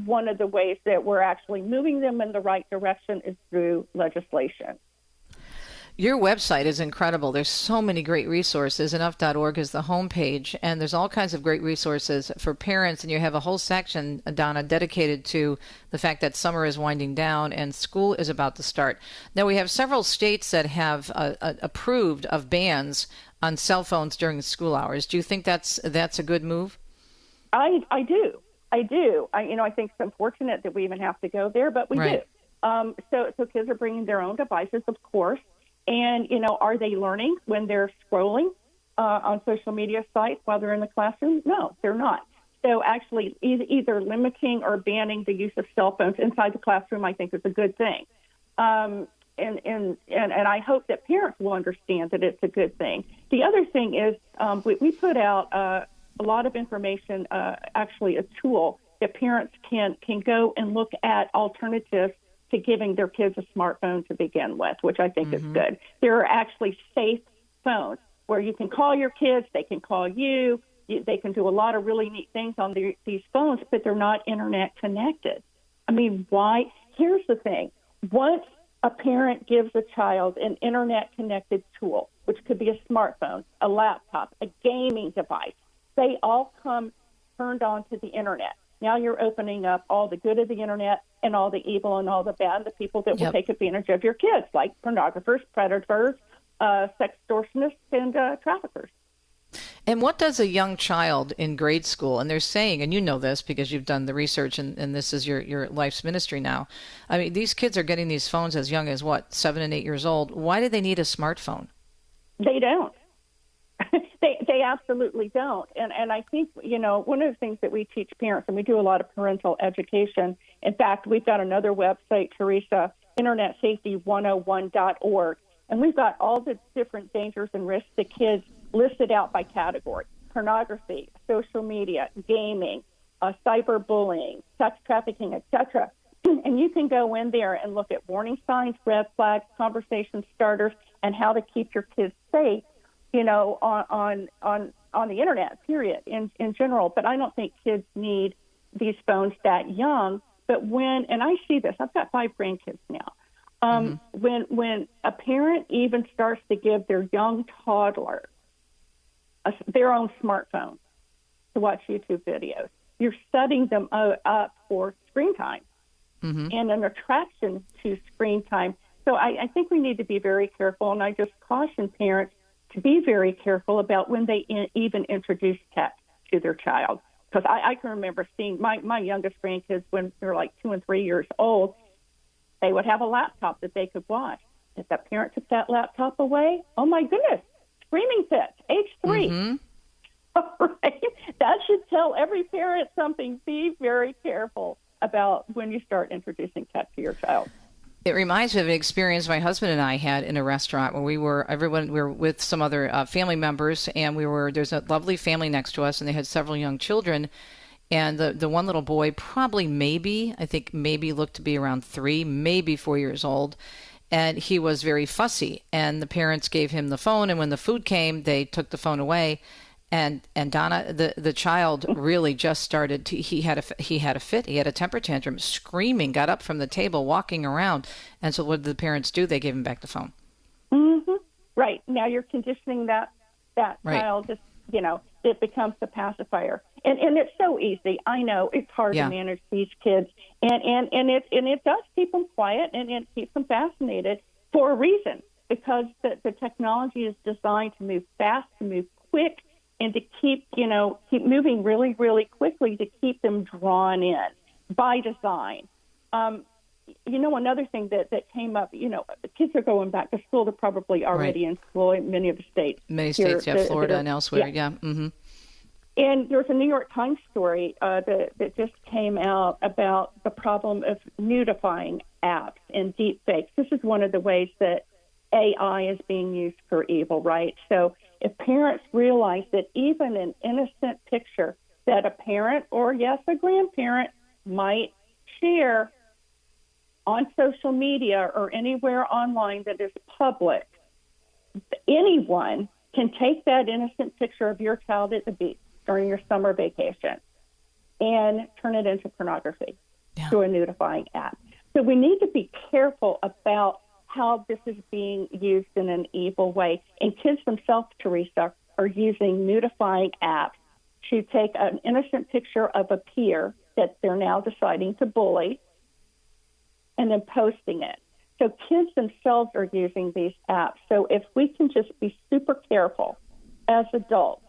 one of the ways that we're actually moving them in the right direction is through legislation. Your website is incredible. There's so many great resources. Enough.org is the homepage, and there's all kinds of great resources for parents. And you have a whole section, Donna, dedicated to the fact that summer is winding down and school is about to start. Now, we have several states that have approved of bans on cell phones during school hours. Do you think that's a good move? I do. I think it's unfortunate that we even have to go there, but we do. So kids are bringing their own devices, of course. And, are they learning when they're scrolling on social media sites while they're in the classroom? No, they're not. So actually either limiting or banning the use of cell phones inside the classroom, I think, is a good thing. And I hope that parents will understand that it's a good thing. The other thing is we put out a lot of information, actually a tool that parents can go and look at alternatives to giving their kids a smartphone to begin with, which I think is good. There are actually safe phones where you can call your kids, they can call you, they can do a lot of really neat things on these phones, but they're not internet connected. I mean, why? Here's the thing. Once a parent gives a child an internet connected tool, which could be a smartphone, a laptop, a gaming device, they all come turned on to the internet. Now you're opening up all the good of the internet and all the evil and all the bad, the people that will take advantage of your kids, like pornographers, predators, sex extortionists, and traffickers. And what does a young child in grade school, and they're saying, and you know this because you've done the research and this is your life's ministry now. I mean, these kids are getting these phones as young as, 7 and 8 years old. Why do they need a smartphone? They don't. They absolutely don't. And I think, one of the things that we teach parents, and we do a lot of parental education. In fact, we've got another website, Teresa, internetsafety101.org. And we've got all the different dangers and risks to kids listed out by category: pornography, social media, gaming, cyberbullying, sex trafficking, etc. And you can go in there and look at warning signs, red flags, conversation starters, and how to keep your kids safe, on the internet, period, in general. But I don't think kids need these phones that young. But and I see this, I've got 5 grandkids now. When a parent even starts to give their young toddler their own smartphone to watch YouTube videos, you're setting them up for screen time and an attraction to screen time. So I think we need to be very careful, and I just caution parents to be very careful about when they even introduce tech to their child. Because I can remember seeing my youngest grandkids when they were like 2 and 3 years old, they would have a laptop that they could watch. If that parent took that laptop away, oh my goodness, screaming fits, age 3. Right? That should tell every parent something. Be very careful about when you start introducing tech to your child. It reminds me of an experience my husband and I had in a restaurant where we were with some other family members, and there's a lovely family next to us, and they had several young children. And the one little boy probably maybe looked to be around 3, maybe 4 years old. And he was very fussy. And the parents gave him the phone. And when the food came, they took the phone away. And Donna, the child really just started he had a fit. He had a temper tantrum, screaming, got up from the table, walking around. And so what did the parents do? They gave him back the phone. Right. Now you're conditioning that child, just, it becomes the pacifier. And it's so easy. I know it's hard to manage these kids, and it does keep them quiet, and it keeps them fascinated for a reason, because the technology is designed to move fast, to move quick, and to keep moving really, really quickly to keep them drawn in by design. Another thing that came up, kids are going back to school. They're probably already in school in many of the states. Many states, Florida and elsewhere, And there's a New York Times story that just came out about the problem of nudifying apps and deep fakes. This is one of the ways that AI is being used for evil, right? So if parents realize that even an innocent picture that a parent or, yes, a grandparent might share on social media or anywhere online that is public, anyone can take that innocent picture of your child at the beach during your summer vacation and turn it into pornography through a nudifying app. So we need to be careful about how this is being used in an evil way. And kids themselves, Teresa, are using nudifying apps to take an innocent picture of a peer that they're now deciding to bully and then posting it. So kids themselves are using these apps. So if we can just be super careful as adults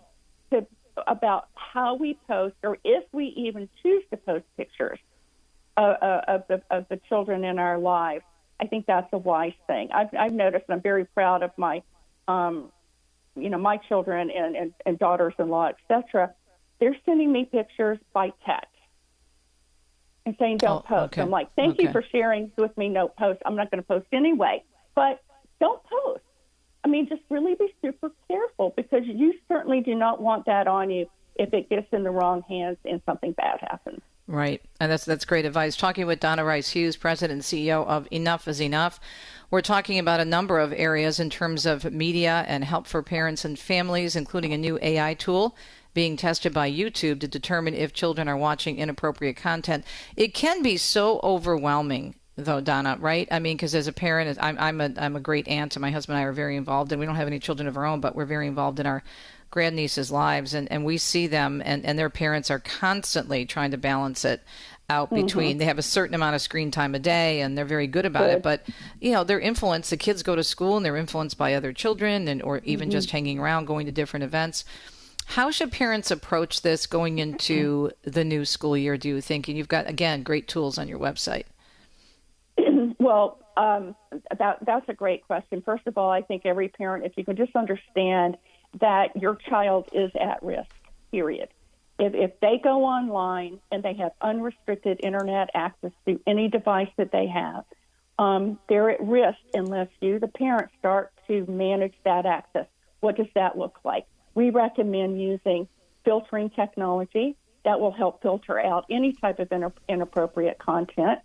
about how we post, or if we even choose to post pictures of the children in our lives, I think that's a wise thing. I've noticed, and I'm very proud of my, my children and daughters-in-law, etc. They're sending me pictures by text and saying, don't post. Okay. I'm like, thank you for sharing with me, no post. I'm not going to post anyway, but don't post. I mean, just really be super careful, because you certainly do not want that on you if it gets in the wrong hands and something bad happens. Right. And that's great advice. Talking with Donna Rice Hughes, President and CEO of Enough is Enough. We're talking about a number of areas in terms of media and help for parents and families, including a new AI tool being tested by YouTube to determine if children are watching inappropriate content. It can be so overwhelming, though, Donna, right? I mean, because as a parent, I'm a great aunt, and my husband and I are very involved, and we don't have any children of our own, but we're very involved in our grandnieces' lives, and we see them, and their parents are constantly trying to balance it out between, they have a certain amount of screen time a day, and they're very good about it, but, they're influenced. The kids go to school, and they're influenced by other children, or even just hanging around, going to different events. How should parents approach this going into the new school year, do you think? And you've got, again, great tools on your website. Well, that's a great question. First of all, I think every parent, if you can just understand that your child is at risk, period. If they go online and they have unrestricted internet access to any device that they have, they're at risk unless you, the parent, start to manage that access. What does that look like? We recommend using filtering technology that will help filter out any type of inappropriate content,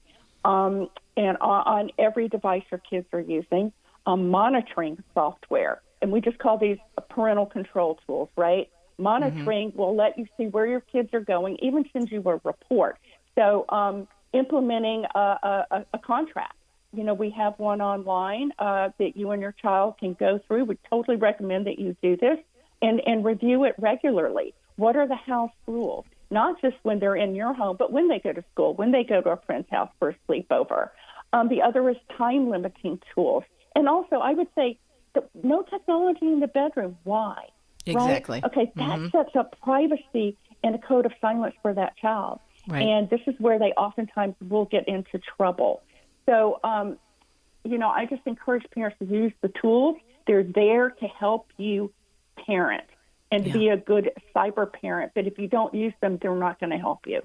and on every device your kids are using, monitoring software. And we just call these parental control tools, right? Monitoring will let you see where your kids are going, even send you a report. So implementing a contract. We have one online that you and your child can go through. We totally recommend that you do this and review it regularly. What are the house rules? Not just when they're in your home, but when they go to school, when they go to a friend's house for a sleepover. The other is time limiting tools. And also, I would say, no technology in the bedroom. Why? Exactly. Right? Okay, that sets up privacy and a code of silence for that child. Right. And this is where they oftentimes will get into trouble. So, I just encourage parents to use the tools. They're there to help you parent and to be a good cyber parent. But if you don't use them, they're not going to help you.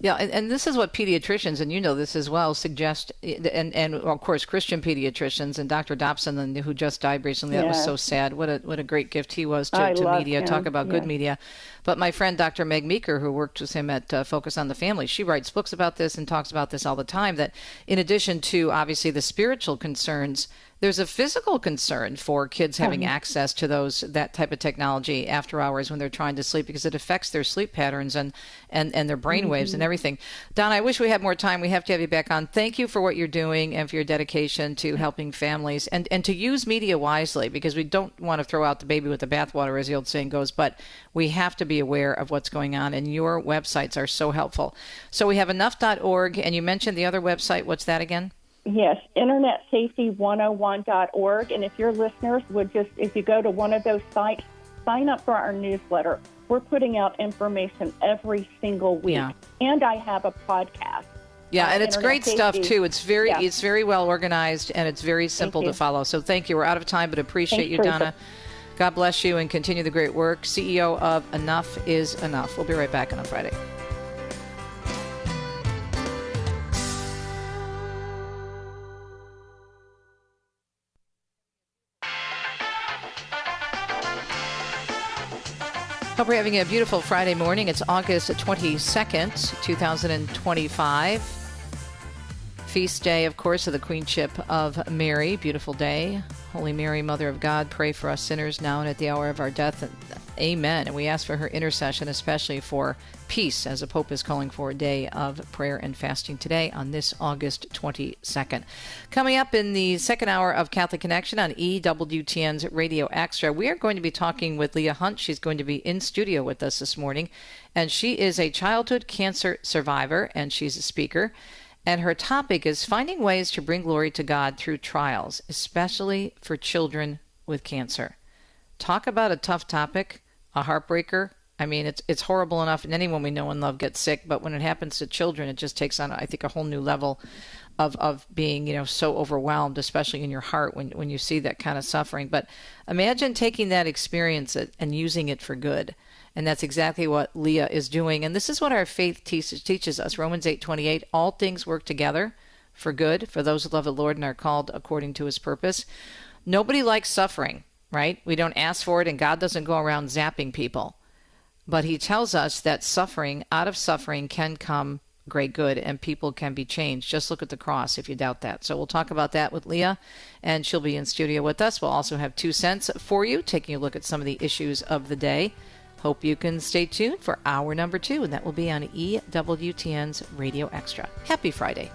Yeah, and this is what pediatricians, and you know this as well, suggest, and of course Christian pediatricians, and Dr. Dobson, who just died recently. That was so sad. What a great gift he was to media. Him. Talk about good media. But my friend Dr. Meg Meeker, who worked with him at Focus on the Family, she writes books about this and talks about this all the time, that in addition to obviously the spiritual concerns, there's a physical concern for kids having access to that type of technology after hours when they're trying to sleep, because it affects their sleep patterns and their brain waves and everything. Donna, I wish we had more time. We have to have you back on. Thank you for what you're doing and for your dedication to helping families and to use media wisely, because we don't want to throw out the baby with the bathwater, as the old saying goes, but we have to be aware of what's going on, and your websites are so helpful. So we have enough.org, and you mentioned the other website. What's that again? Yes, InternetSafety101.org. And if your listeners would if you go to one of those sites, sign up for our newsletter. We're putting out information every single week. Yeah. And I have a podcast. Yeah, and it's great stuff, too. It's very well organized, and it's very simple to follow. So thank you. We're out of time, but appreciate you, Donna. God bless you and continue the great work. CEO of Enough is Enough. We'll be right back on a Friday. Hope you're having a beautiful Friday morning. It's August 22nd, 2025. Feast day, of course, of the Queenship of Mary. Beautiful day. Holy Mary, Mother of God, pray for us sinners now and at the hour of our death. Amen. And we ask for her intercession, especially for peace, as the Pope is calling for a day of prayer and fasting today on this August 22nd. Coming up in the second hour of Catholic Connection on EWTN's Radio Extra, we are going to be talking with Leia Hunt. She's going to be in studio with us this morning, and she is a childhood cancer survivor, and she's a speaker. And her topic is finding ways to bring glory to God through trials, especially for children with cancer. Talk about a tough topic, a heartbreaker. I mean, it's horrible enough, and anyone we know and love gets sick, but when it happens to children, it just takes on, I think, a whole new level of being, so overwhelmed, especially in your heart when you see that kind of suffering. But imagine taking that experience and using it for good. And that's exactly what Leia is doing. And this is what our faith teaches us. Romans 8:28, all things work together for good for those who love the Lord and are called according to his purpose. Nobody likes suffering, right? We don't ask for it, and God doesn't go around zapping people. But he tells us that out of suffering can come great good, and people can be changed. Just look at the cross if you doubt that. So we'll talk about that with Leia, and she'll be in studio with us. We'll also have 2 cents for you, taking a look at some of the issues of the day. Hope you can stay tuned for hour number 2, and that will be on EWTN's Radio Extra. Happy Friday.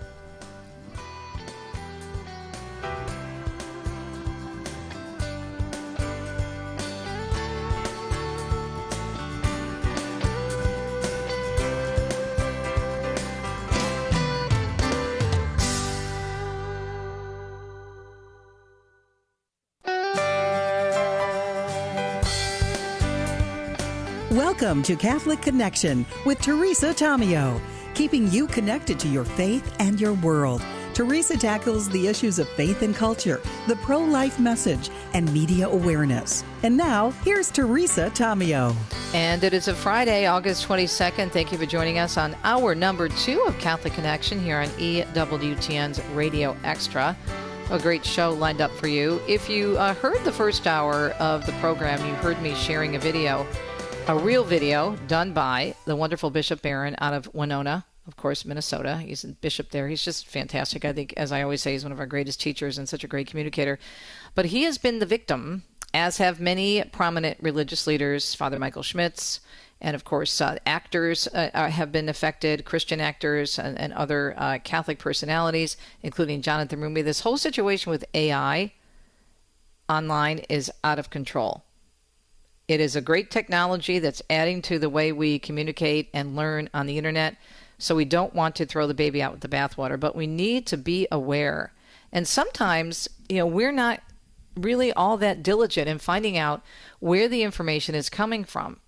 Welcome to Catholic Connection with Teresa Tomeo, keeping you connected to your faith and your world. Teresa tackles the issues of faith and culture, the pro-life message, and media awareness. And now, here's Teresa Tomeo. And it is a Friday, August 22nd. Thank you for joining us on hour number 2 of Catholic Connection here on EWTN's Radio Extra. A great show lined up for you. If you heard the first hour of the program, you heard me sharing a real video done by the wonderful Bishop Barron out of Winona, of course, Minnesota. He's a bishop there. He's just fantastic. I think, as I always say, he's one of our greatest teachers and such a great communicator. But he has been the victim, as have many prominent religious leaders, Father Michael Schmitz, and of course, actors have been affected, Christian actors and other Catholic personalities, including Jonathan Rumi. This whole situation with AI online is out of control. It is a great technology that's adding to the way we communicate and learn on the internet. So we don't want to throw the baby out with the bathwater, but we need to be aware. And sometimes, we're not really all that diligent in finding out where the information is coming from.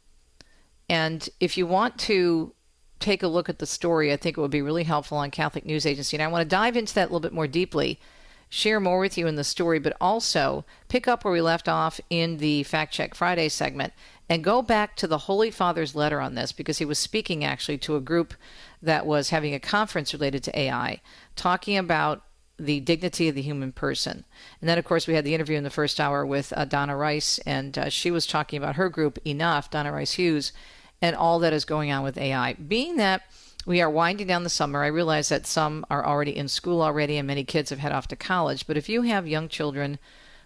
And if you want to take a look at the story, I think it would be really helpful on Catholic News Agency. And I want to dive into that a little bit more deeply, share more with you in the story, but also pick up where we left off in the Fact Check Friday segment and go back to the Holy Father's letter on this, because he was speaking actually to a group that was having a conference related to AI, talking about the dignity of the human person. And then, of course, we had the interview in the first hour with Donna Rice, and she was talking about her group, Enough, Donna Rice Hughes, and all that is going on with AI. Being that we are winding down the summer, I realize that some are already in school already, and many kids have head off to college. But if you have young children,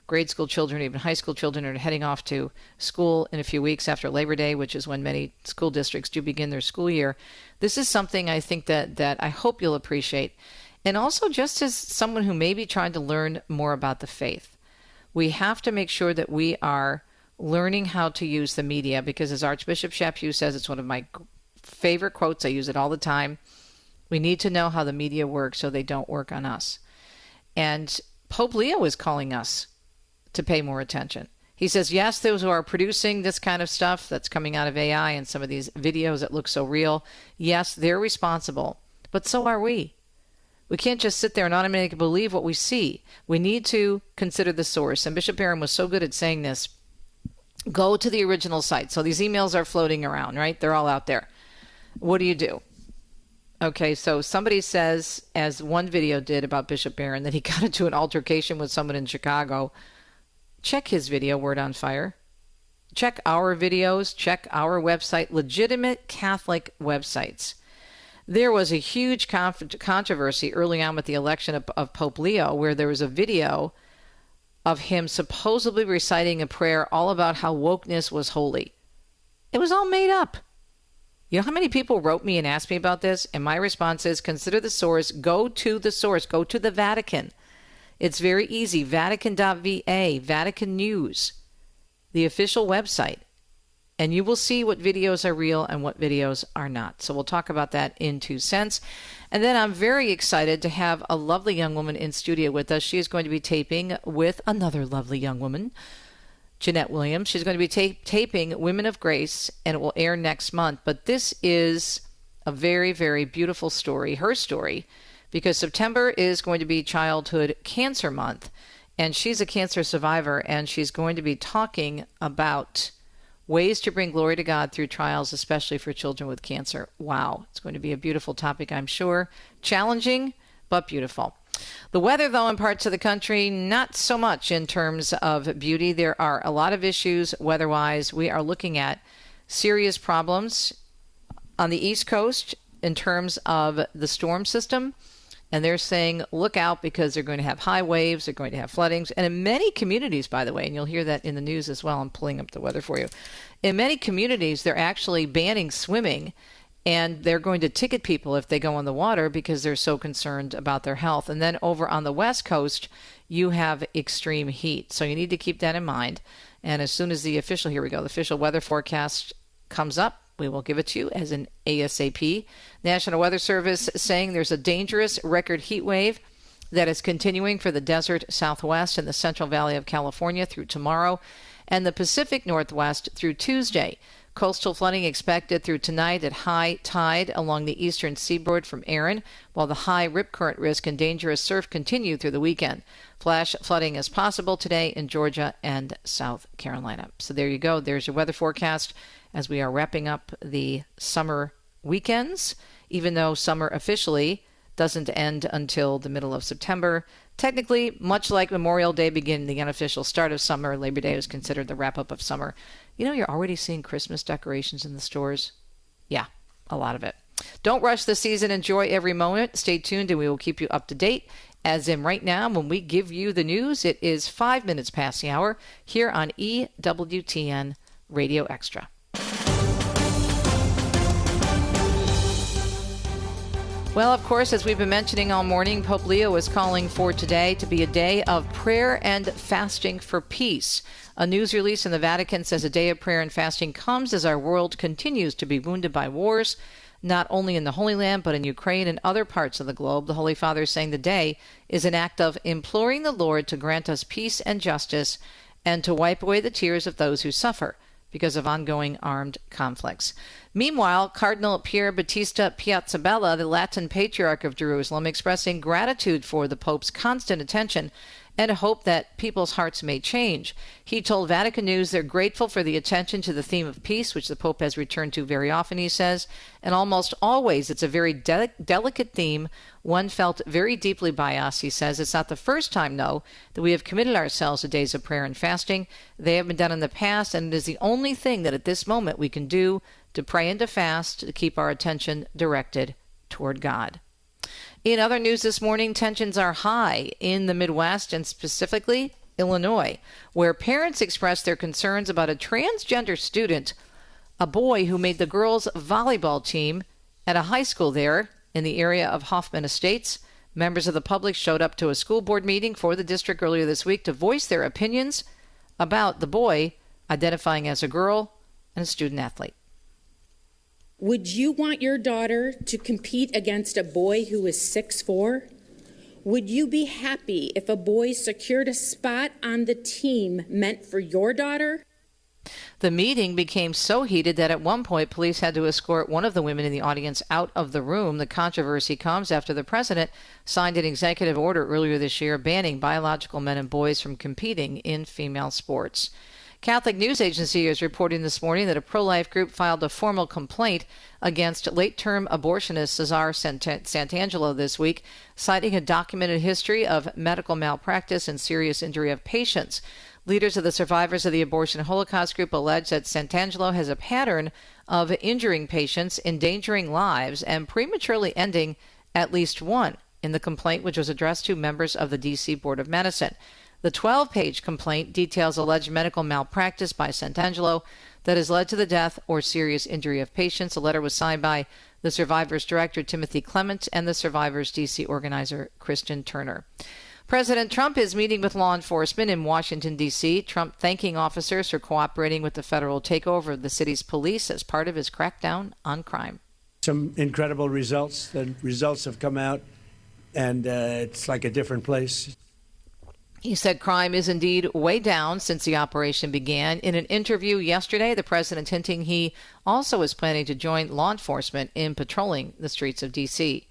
grade school children, even high school children are heading off to school in a few weeks after Labor Day, which is when many school districts do begin their school year, this is something I think that I hope you'll appreciate. And also, just as someone who may be trying to learn more about the faith, we have to make sure that we are learning how to use the media, because as Archbishop Chaput says, it's one of my favorite quotes. I use it all the time. We need to know how the media work so they don't work on us. And Pope Leo is calling us to pay more attention. He says, yes, those who are producing this kind of stuff that's coming out of AI and some of these videos that look so real, yes, they're responsible, but so are we. We can't just sit there and automatically believe what we see. We need to consider the source. And Bishop Barron was so good at saying this. Go to the original site. So these emails are floating around, right? They're all out there. What do you do? Okay, so somebody says, as one video did about Bishop Barron, that he got into an altercation with someone in Chicago. Check his video, Word on Fire. Check our videos. Check our website, legitimate Catholic websites. There was a huge controversy early on with the election of Pope Leo, where there was a video of him supposedly reciting a prayer all about how wokeness was holy. It was all made up. You know how many people wrote me and asked me about this? And my response is, consider the source. Go to the source. Go to the Vatican. It's very easy. Vatican.va, Vatican News, the official website. And you will see what videos are real and what videos are not. So we'll talk about that in 2 cents. And then I'm very excited to have a lovely young woman in studio with us. She is going to be taping with another lovely young woman, Jeanette Williams. She's going to be taping Women of Grace, and it will air next month. But this is a very, very beautiful story, her story, because September is going to be Childhood Cancer Month. And she's a cancer survivor, and she's going to be talking about ways to bring glory to God through trials, especially for children with cancer. Wow. It's going to be a beautiful topic, I'm sure. Challenging, but beautiful. The weather, though, in parts of the country, not so much in terms of beauty. There are a lot of issues weather-wise. We are looking at serious problems on the East Coast in terms of the storm system. And they're saying, look out, because they're going to have high waves, they're going to have floodings. And in many communities, by the way, and you'll hear that in the news as well, I'm pulling up the weather for you. In many communities, they're actually banning swimming, and they're going to ticket people if they go in the water because they're so concerned about their health. And then over on the West Coast, you have extreme heat. So you need to keep that in mind. And as soon as the official weather forecast comes up, we will give it to you as an ASAP. National Weather Service saying there's a dangerous record heat wave that is continuing for the desert Southwest and the Central Valley of California through tomorrow, and the Pacific Northwest through Tuesday. Coastal flooding expected through tonight at high tide along the eastern seaboard from Erin, while the high rip current risk and dangerous surf continue through the weekend. Flash flooding is possible today in Georgia and South Carolina. So there you go. There's your weather forecast as we are wrapping up the summer weekends, even though summer officially doesn't end until the middle of September. Technically, much like Memorial Day being the unofficial start of summer, Labor Day is considered the wrap-up of summer. You know, you're already seeing Christmas decorations in the stores. Yeah, a lot of it. Don't rush the season. Enjoy every moment. Stay tuned, and we will keep you up to date. As in right now, when we give you the news, it is 5 minutes past the hour here on EWTN Radio Extra. Well, of course, as we've been mentioning all morning, Pope Leo is calling for today to be a day of prayer and fasting for peace. A news release in the Vatican says a day of prayer and fasting comes as our world continues to be wounded by wars, not only in the Holy Land, but in Ukraine and other parts of the globe. The Holy Father is saying the day is an act of imploring the Lord to grant us peace and justice and to wipe away the tears of those who suffer because of ongoing armed conflicts. Meanwhile, Cardinal Pier Battista Piazzabella, the Latin Patriarch of Jerusalem, expressing gratitude for the Pope's constant attention and a hope that people's hearts may change. He told Vatican News they're grateful for the attention to the theme of peace, which the Pope has returned to very often, he says, and almost always it's a very delicate theme, one felt very deeply by us, he says. It's not the first time, though, that we have committed ourselves to days of prayer and fasting. They have been done in the past, and it is the only thing that at this moment we can do to pray and to fast, to keep our attention directed toward God. In other news this morning, tensions are high in the Midwest and specifically Illinois, where parents expressed their concerns about a transgender student, a boy who made the girls' volleyball team at a high school there in the area of Hoffman Estates. Members of the public showed up to a school board meeting for the district earlier this week to voice their opinions about the boy identifying as a girl and a student athlete. Would you want your daughter to compete against a boy who is 6'4"? Would you be happy if a boy secured a spot on the team meant for your daughter? The meeting became so heated that at one point police had to escort one of the women in the audience out of the room. The controversy comes after the president signed an executive order earlier this year banning biological men and boys from competing in female sports. Catholic News Agency is reporting this morning that a pro-life group filed a formal complaint against late-term abortionist Cesar Santangelo this week, citing a documented history of medical malpractice and serious injury of patients. Leaders of the Survivors of the Abortion Holocaust group allege that Santangelo has a pattern of injuring patients, endangering lives, and prematurely ending at least one in the complaint, which was addressed to members of the D.C. Board of Medicine. The 12-page complaint details alleged medical malpractice by Santangelo that has led to the death or serious injury of patients. The letter was signed by the Survivors Director, Timothy Clement, and the Survivors D.C. organizer, Kristen Turner. President Trump is meeting with law enforcement in Washington, D.C., Trump thanking officers for cooperating with the federal takeover of the city's police as part of his crackdown on crime. Some incredible results. The results have come out, and it's like a different place. He said crime is indeed way down since the operation began. In an interview yesterday, the president hinting he also is planning to join law enforcement in patrolling the streets of D.C.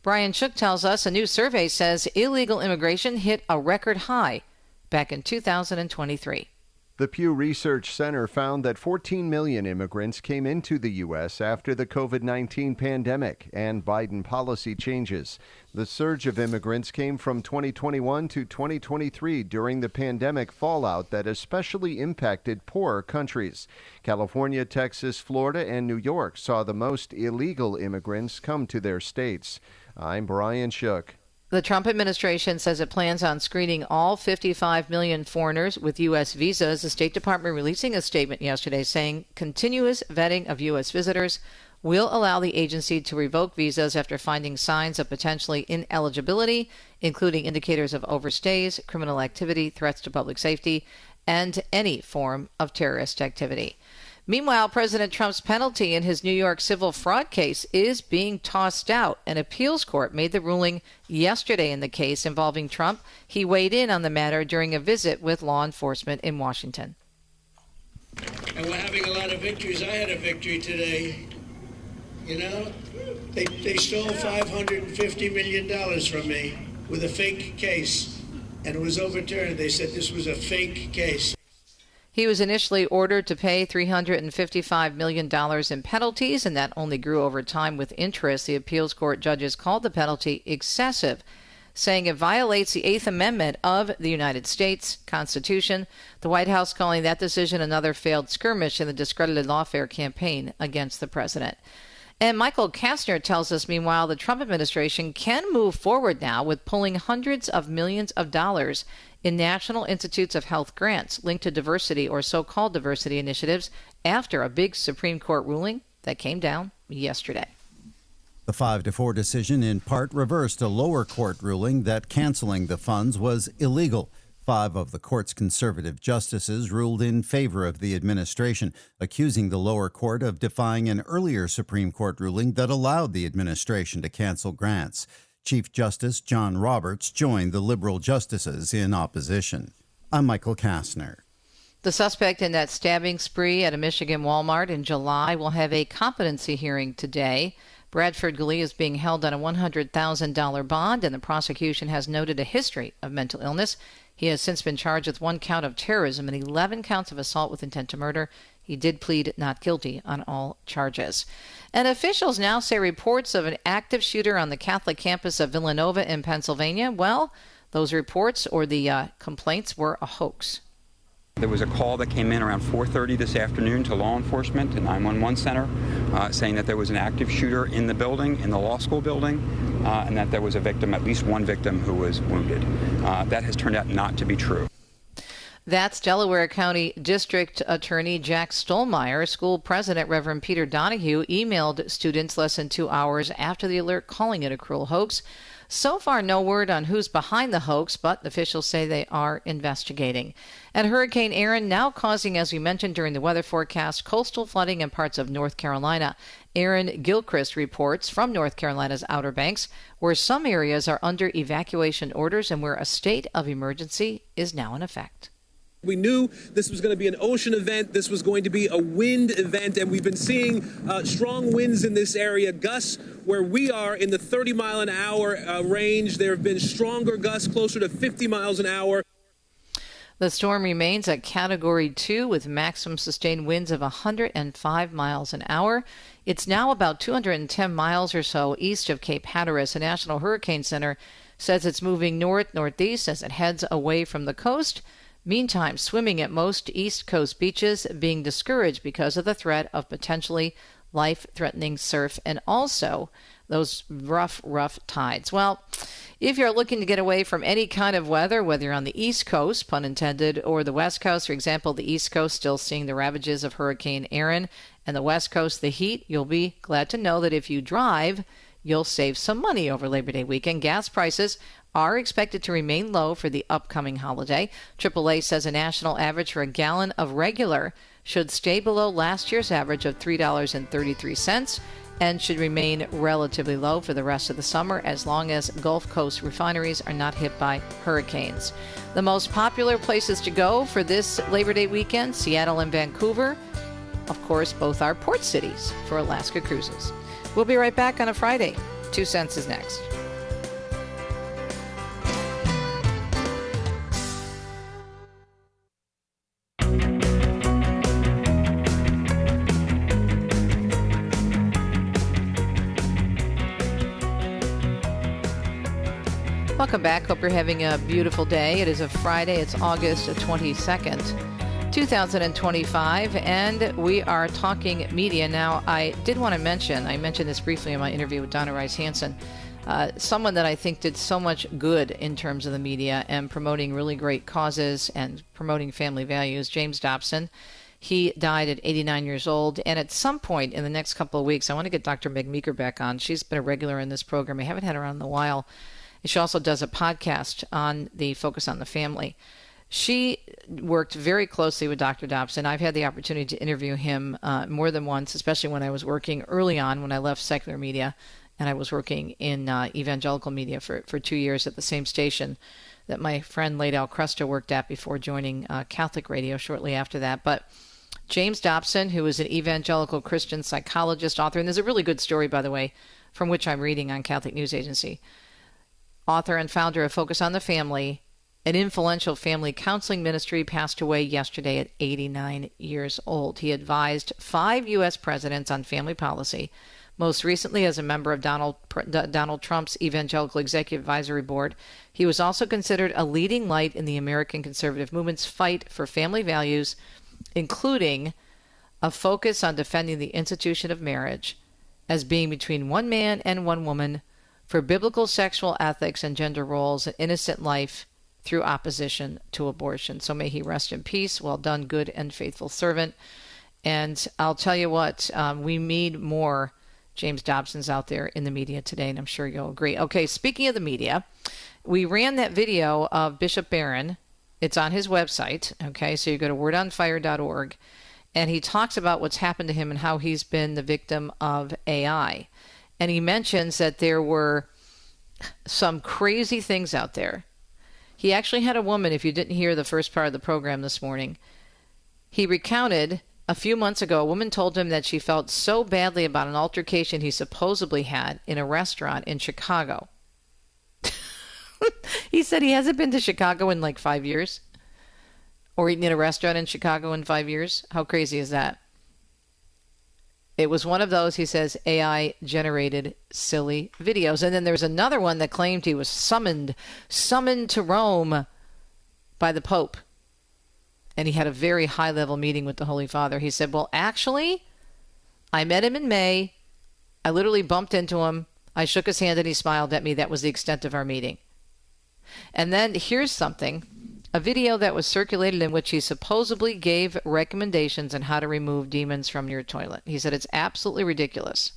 Brian Shook tells us a new survey says illegal immigration hit a record high back in 2023. The Pew Research Center found that 14 million immigrants came into the U.S. after the COVID-19 pandemic and Biden policy changes. The surge of immigrants came from 2021 to 2023 during the pandemic fallout that especially impacted poorer countries. California, Texas, Florida, and New York saw the most illegal immigrants come to their states. I'm Brian Shook. The Trump administration says it plans on screening all 55 million foreigners with U.S. visas. The State Department releasing a statement yesterday saying continuous vetting of U.S. visitors will allow the agency to revoke visas after finding signs of potentially ineligibility, including indicators of overstays, criminal activity, threats to public safety, and any form of terrorist activity. Meanwhile, President Trump's penalty in his New York civil fraud case is being tossed out. An appeals court made the ruling yesterday in the case involving Trump. He weighed in on the matter during a visit with law enforcement in Washington. And we're having a lot of victories. I had a victory today. You know, they stole $550 million from me with a fake case, and it was overturned. They said this was a fake case. He was initially ordered to pay $355 million in penalties, and that only grew over time with interest. The appeals court judges called the penalty excessive, saying it violates the Eighth Amendment of the United States Constitution. The White House calling that decision another failed skirmish in the discredited lawfare campaign against the president. And Michael Kastner tells us, meanwhile, the Trump administration can move forward now with pulling hundreds of millions of dollars in National Institutes of Health grants linked to diversity or so-called diversity initiatives after a big Supreme Court ruling that came down yesterday. The 5-4 decision in part reversed a lower court ruling that canceling the funds was illegal. 5 of the court's conservative justices ruled in favor of the administration, accusing the lower court of defying an earlier Supreme Court ruling that allowed the administration to cancel grants. Chief Justice John Roberts joined the liberal justices in opposition. I'm Michael Kastner. The suspect in that stabbing spree at a Michigan Walmart in July will have a competency hearing today. Bradford Glee is being held on a $100,000 bond, and the prosecution has noted a history of mental illness. He has since been charged with 1 count of terrorism and 11 counts of assault with intent to murder. He did plead not guilty on all charges. And officials now say reports of an active shooter on the Catholic campus of Villanova in Pennsylvania, well, those reports or the complaints were a hoax. There was a call that came in around 4:30 this afternoon to law enforcement, to 911 center, saying that there was an active shooter in the building, in the law school building, and that there was a victim, at least one victim, who was wounded. That has turned out not to be true. That's Delaware County District Attorney Jack Stolmeyer. School President Reverend Peter Donahue emailed students less than 2 hours after the alert, calling it a cruel hoax. So far, no word on who's behind the hoax, but officials say they are investigating. And Hurricane Erin now causing, as we mentioned during the weather forecast, coastal flooding in parts of North Carolina. Aaron Gilchrist reports from North Carolina's Outer Banks, where some areas are under evacuation orders and where a state of emergency is now in effect. We knew this was going to be an ocean event. This was going to be a wind event, and we've been seeing strong winds in this area. Gusts where we are in the 30-mile-an-hour range. There have been stronger gusts, closer to 50 miles an hour. The storm remains at Category 2 with maximum sustained winds of 105 miles an hour. It's now about 210 miles or so east of Cape Hatteras. The National Hurricane Center says it's moving north-northeast as it heads away from the coast. Meantime, swimming at most East Coast beaches being discouraged because of the threat of potentially life-threatening surf and also those rough tides. Well, if you're looking to get away from any kind of weather, whether you're on the East Coast, pun intended, or the West Coast, for example, the East Coast still seeing the ravages of Hurricane Erin, and the West Coast, the heat, you'll be glad to know that if you drive, you'll save some money over Labor Day weekend. Gas prices are expected to remain low for the upcoming holiday. AAA says a national average for a gallon of regular should stay below last year's average of $3.33 and should remain relatively low for the rest of the summer as long as Gulf Coast refineries are not hit by hurricanes. The most popular places to go for this Labor Day weekend, Seattle and Vancouver. Of course, both are port cities for Alaska cruises. We'll be right back on a Friday. 2 Cents is next. Welcome back. Hope you're having a beautiful day. It is a Friday. It's August 22nd, 2025, and we are talking media. Now, I did want to mention, I mentioned this briefly in my interview with Donna Rice-Hansen, someone that I think did so much good in terms of the media and promoting really great causes and promoting family values, James Dobson. He died at 89 years old, and at some point in the next couple of weeks, I want to get Dr. Meg Meeker back on. She's been a regular in this program. I haven't had her on in a while. She also does a podcast on the Focus on the Family. She worked very closely with Dr. Dobson. I've had the opportunity to interview him more than once, especially when I was working early on when I left secular media, and I was working in evangelical media for 2 years at the same station that my friend Leia Hunt worked at before joining Catholic radio shortly after that. But James Dobson, who is an evangelical Christian psychologist, author, and there's a really good story, by the way, from which I'm reading on Catholic News Agency, author and founder of Focus on the Family, an influential family counseling ministry, passed away yesterday at 89 years old. He advised 5 U.S. presidents on family policy, most recently as a member of Donald Trump's Evangelical Executive Advisory Board. He was also considered a leading light in the American conservative movement's fight for family values, including a focus on defending the institution of marriage as being between one man and one woman for biblical sexual ethics and gender roles and innocent life through opposition to abortion. So may he rest in peace. Well done, good and faithful servant. And I'll tell you what, we need more James Dobsons out there in the media today, and I'm sure you'll agree. Okay, speaking of the media, we ran that video of Bishop Barron. It's on his website, okay? So you go to wordonfire.org, and he talks about what's happened to him and how he's been the victim of AI. And he mentions that there were some crazy things out there. He actually had a woman, if you didn't hear the first part of the program this morning, he recounted a few months ago, a woman told him that she felt so badly about an altercation he supposedly had in a restaurant in Chicago. He said he hasn't been to Chicago in like 5 years, or eaten in a restaurant in Chicago in 5 years. How crazy is that? It was one of those, he says, AI-generated silly videos. And then there's another one that claimed he was summoned to Rome by the Pope. And he had a very high-level meeting with the Holy Father. He said, well, actually, I met him in May. I literally bumped into him. I shook his hand and he smiled at me. That was the extent of our meeting. And then here's something. A video that was circulated in which he supposedly gave recommendations on how to remove demons from your toilet. He said it's absolutely ridiculous.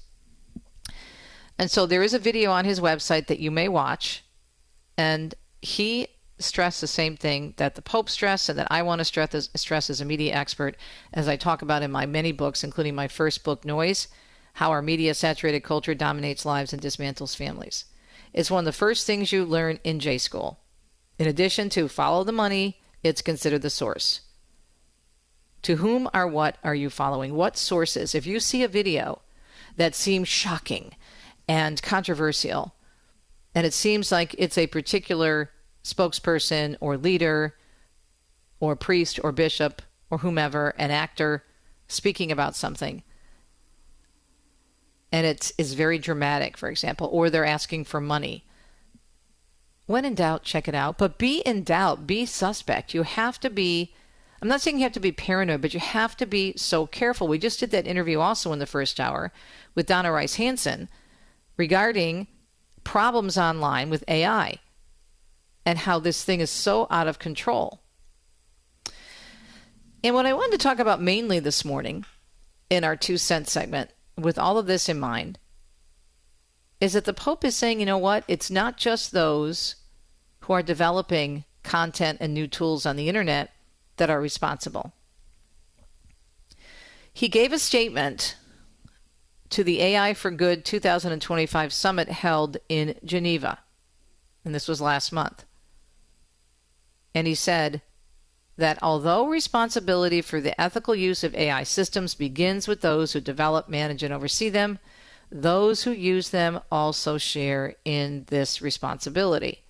And so there is a video on his website that you may watch, and he stressed the same thing that the Pope stressed and that I want to stress as a media expert, as I talk about in my many books, including my first book, Noise, How Our Media-Saturated Culture Dominates Lives and Dismantles Families. It's one of the first things you learn in J-School. In addition to follow the money, it's considered the source. To whom or what are you following? What sources? If you see a video that seems shocking and controversial, and it seems like it's a particular spokesperson or leader or priest or bishop or whomever, an actor speaking about something, and it is very dramatic, for example, or they're asking for money, when in doubt, check it out. But be in doubt, be suspect. You have to be, I'm not saying you have to be paranoid, but you have to be so careful. We just did that interview also in the first hour with Donna Rice-Hansen regarding problems online with AI and how this thing is so out of control. And what I wanted to talk about mainly this morning in our 2 cents segment, with all of this in mind, is that the Pope is saying, you know what, it's not just those who are developing content and new tools on the internet that are responsible. He gave a statement to the AI for Good 2025 summit held in Geneva, and this was last month. And he said that although responsibility for the ethical use of AI systems begins with those who develop, manage, and oversee them, those who use them also share in this responsibility.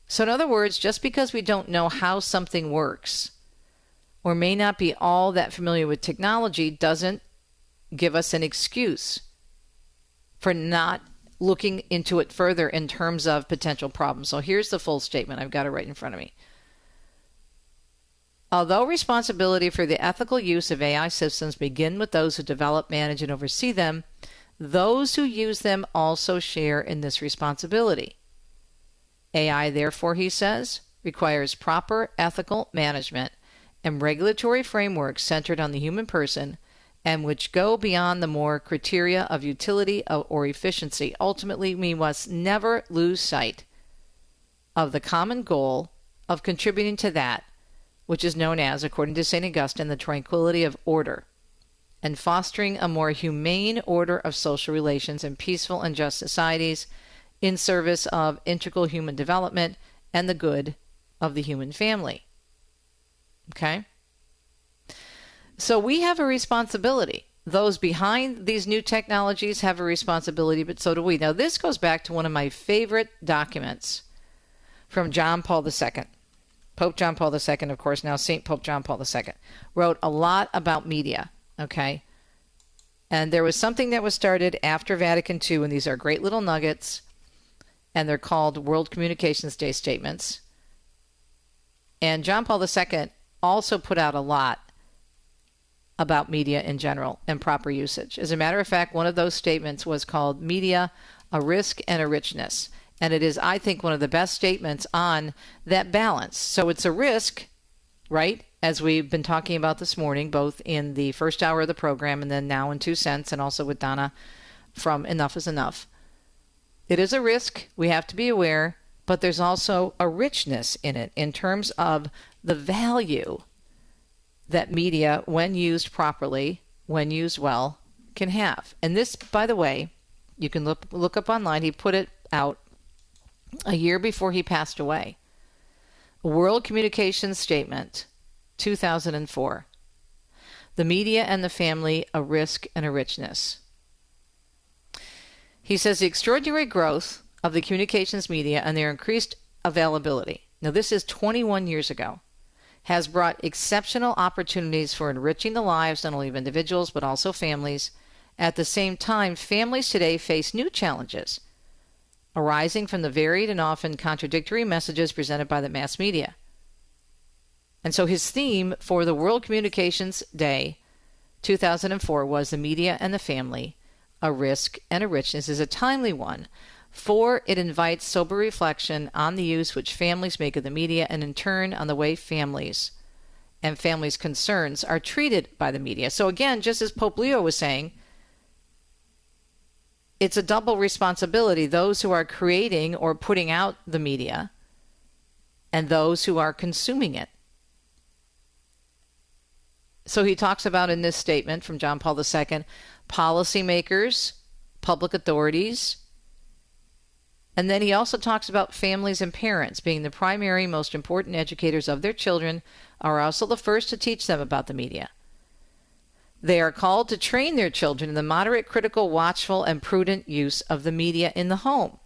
So in other words, just because we don't know how something works or may not be all that familiar with technology doesn't give us an excuse for not looking into it further in terms of potential problems. So here's the full statement. I've got it right in front of me. Although responsibility for the ethical use of AI systems begin with those who develop, manage, and oversee them, those who use them also share in this responsibility. AI, therefore, he says, requires proper ethical management and regulatory frameworks centered on the human person and which go beyond the more criteria of utility or efficiency. Ultimately, we must never lose sight of the common goal of contributing to that which is known as, according to St. Augustine, the tranquility of order, and fostering a more humane order of social relations and peaceful and just societies in service of integral human development and the good of the human family. Okay? So we have a responsibility. Those behind these new technologies have a responsibility, but so do we. Now, this goes back to one of my favorite documents from John Paul II. Pope John Paul II, of course, now St. Pope John Paul II, wrote a lot about media, okay? And there was something that was started after Vatican II, and these are great little nuggets, and they're called World Communications Day statements. And John Paul II also put out a lot about media in general and proper usage. As a matter of fact, one of those statements was called Media, a Risk and a Richness. And it is, I think, one of the best statements on that balance. So it's a risk, right, as we've been talking about this morning, both in the first hour of the program and then now in 2 Cents and also with Donna from Enough is Enough. It is a risk. We have to be aware, but there's also a richness in it in terms of the value that media, when used properly, when used well, can have. And this, by the way, you can look up online. He put it out a year before he passed away. World Communications Statement, 2004. The media and the family, a risk and a richness. He says the extraordinary growth of the communications media and their increased availability, now this is 21 years ago, has brought exceptional opportunities for enriching the lives not only of individuals but also families. At the same time, families today face new challenges arising from the varied and often contradictory messages presented by the mass media. And so his theme for the World Communications Day 2004 was the media and the family, a risk and a richness, is a timely one, for it invites sober reflection on the use which families make of the media and in turn on the way families and families' concerns are treated by the media. So again, just as Pope Leo was saying, it's a double responsibility, those who are creating or putting out the media and those who are consuming it. So he talks about in this statement from John Paul II, policymakers, public authorities, and then he also talks about families and parents being the primary, most important educators of their children, are also the first to teach them about the media. They are called to train their children in the moderate, critical, watchful, and prudent use of the media in the home.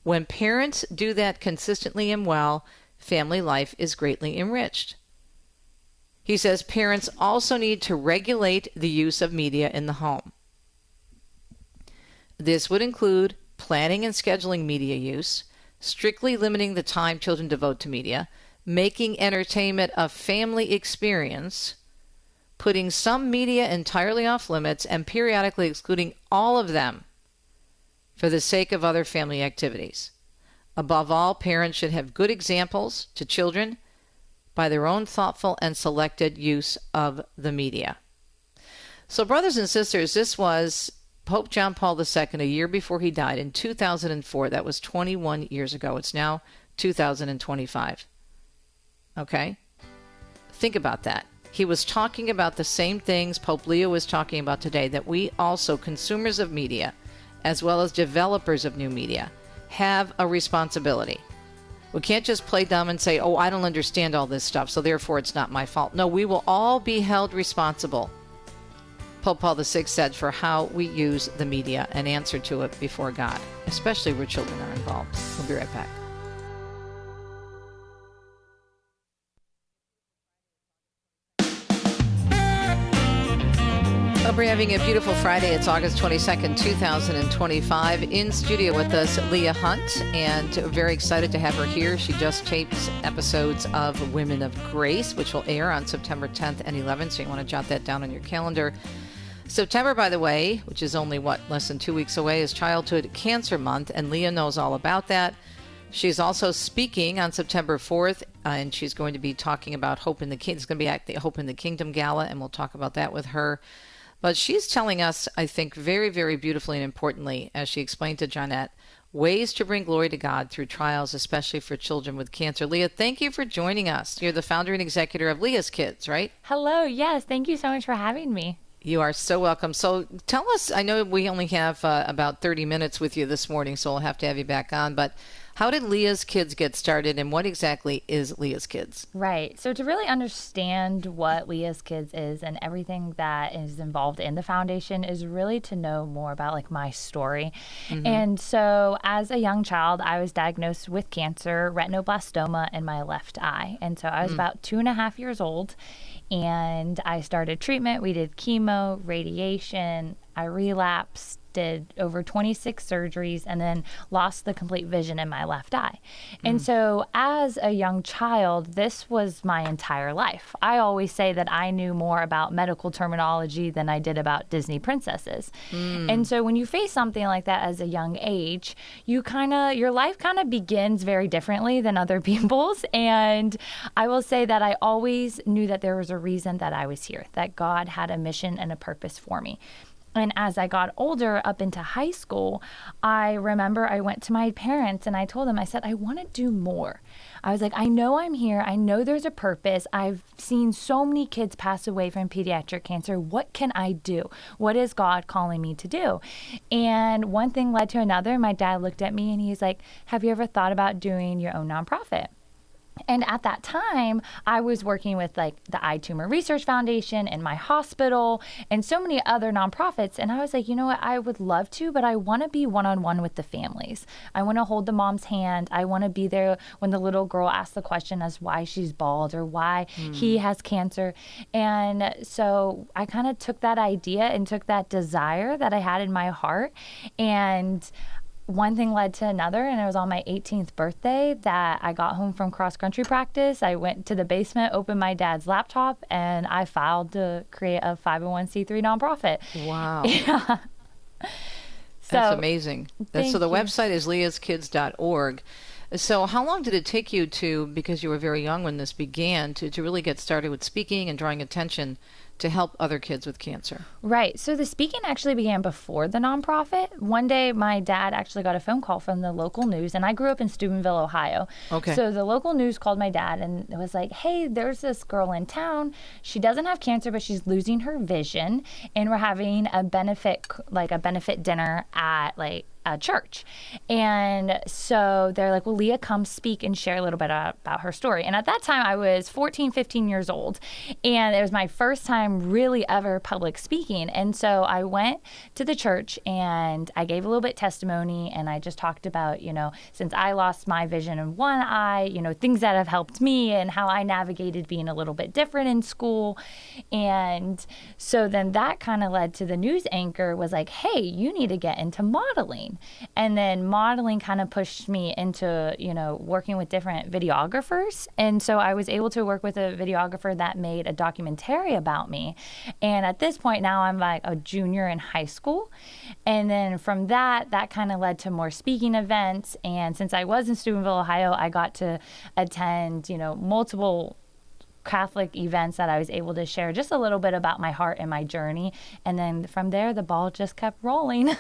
When parents do that consistently and well, family life is greatly enriched. He says parents also need to regulate the use of media in the home. This would include planning and scheduling media use, strictly limiting the time children devote to media, making entertainment a family experience, putting some media entirely off limits, and periodically excluding all of them for the sake of other family activities. Above all, parents should have good examples to children by their own thoughtful and selected use of the media. So, brothers and sisters, this was Pope John Paul II a year before he died in 2004. That was 21 years ago. It's now 2025. Okay? Think about that. He was talking about the same things Pope Leo is talking about today, that we also, consumers of media, as well as developers of new media, have a responsibility. We can't just play dumb and say, oh, I don't understand all this stuff, so therefore it's not my fault. No, we will all be held responsible, Pope Paul VI said, for how we use the media and answer to it before God, especially where children are involved. We'll be right back. Hope you're having a beautiful Friday. It's August 22nd, 2025. In studio with us, Leia Hunt, and very excited to have her here. She just tapes episodes of Women of Grace, which will air on September 10th and 11th, so you want to jot that down on your calendar. September, by the way, which is only, less than 2 weeks away, is Childhood Cancer Month, and Leia knows all about that. She's also speaking on September 4th, and she's going to be talking about Hope in the Kingdom. It's going to be at the Hope in the Kingdom Gala, and we'll talk about that with her. But she's telling us, I think, very, very beautifully and importantly, as she explained to Jeanette, ways to bring glory to God through trials, especially for children with cancer. Leia, thank you for joining us. You're the founder and executor of Leia's Kids, right? Hello. Yes. Thank you so much for having me. You are so welcome. So tell us, I know we only have about 30 minutes with you this morning, so we'll have to have you back on, but How did Leia's Kids get started, and what exactly is Leia's Kids? Right. So to really understand what Leia's Kids is and everything that is involved in the foundation is really to know more about like my story. Mm-hmm. And so as a young child, I was diagnosed with cancer, retinoblastoma in my left eye. And so I was about 2.5 years old, and I started treatment. We did chemo, radiation. I relapsed, did over 26 surgeries, and then lost the complete vision in my left eye. And so as a young child, this was my entire life. I always say that I knew more about medical terminology than I did about Disney princesses. And so when you face something like that as a young age, your life kind of begins very differently than other people's. And I will say that I always knew that there was a reason that I was here, that God had a mission and a purpose for me. And as I got older, up into high school, I remember I went to my parents and I told them, I said, I want to do more. I was like, I know I'm here. I know there's a purpose. I've seen so many kids pass away from pediatric cancer. What can I do? What is God calling me to do? And one thing led to another. My dad looked at me and he's like, have you ever thought about doing your own nonprofit? And at that time, I was working with like the Eye Tumor Research Foundation and my hospital and so many other nonprofits. And I was like, you know what, I would love to, but I want to be one-on-one with the families. I want to hold the mom's hand. I want to be there when the little girl asks the question as why she's bald or why he has cancer. And so I kind of took that idea and took that desire that I had in my heart, and one thing led to another, and it was on my 18th birthday that I got home from cross-country practice. I went to the basement, opened my dad's laptop, and I filed to create a 501c3 nonprofit. Wow. Yeah. That's amazing. So the website is leiaskids.org. So how long did it take you to, because you were very young when this began, to really get started with speaking and drawing attention to help other kids with cancer? Right. So the speaking actually began before the nonprofit. One day, my dad actually got a phone call from the local news, and I grew up in Steubenville, Ohio. Okay. So the local news called my dad, and it was like, hey, there's this girl in town. She doesn't have cancer, but she's losing her vision, and we're having a benefit dinner at a church. And so they're like, well, Leia, come speak and share a little bit about her story. And at that time, I was 14, 15 years old. And it was my first time really ever public speaking. And so I went to the church and I gave a little bit testimony. And I just talked about, since I lost my vision in one eye, things that have helped me and how I navigated being a little bit different in school. And so then that kind of led to the news anchor was like, hey, you need to get into modeling. And then modeling kind of pushed me into, working with different videographers. And so I was able to work with a videographer that made a documentary about me. And at this point now I'm like a junior in high school. And then from that kind of led to more speaking events. And since I was in Steubenville, Ohio, I got to attend, multiple Catholic events that I was able to share just a little bit about my heart and my journey. And then from there, the ball just kept rolling.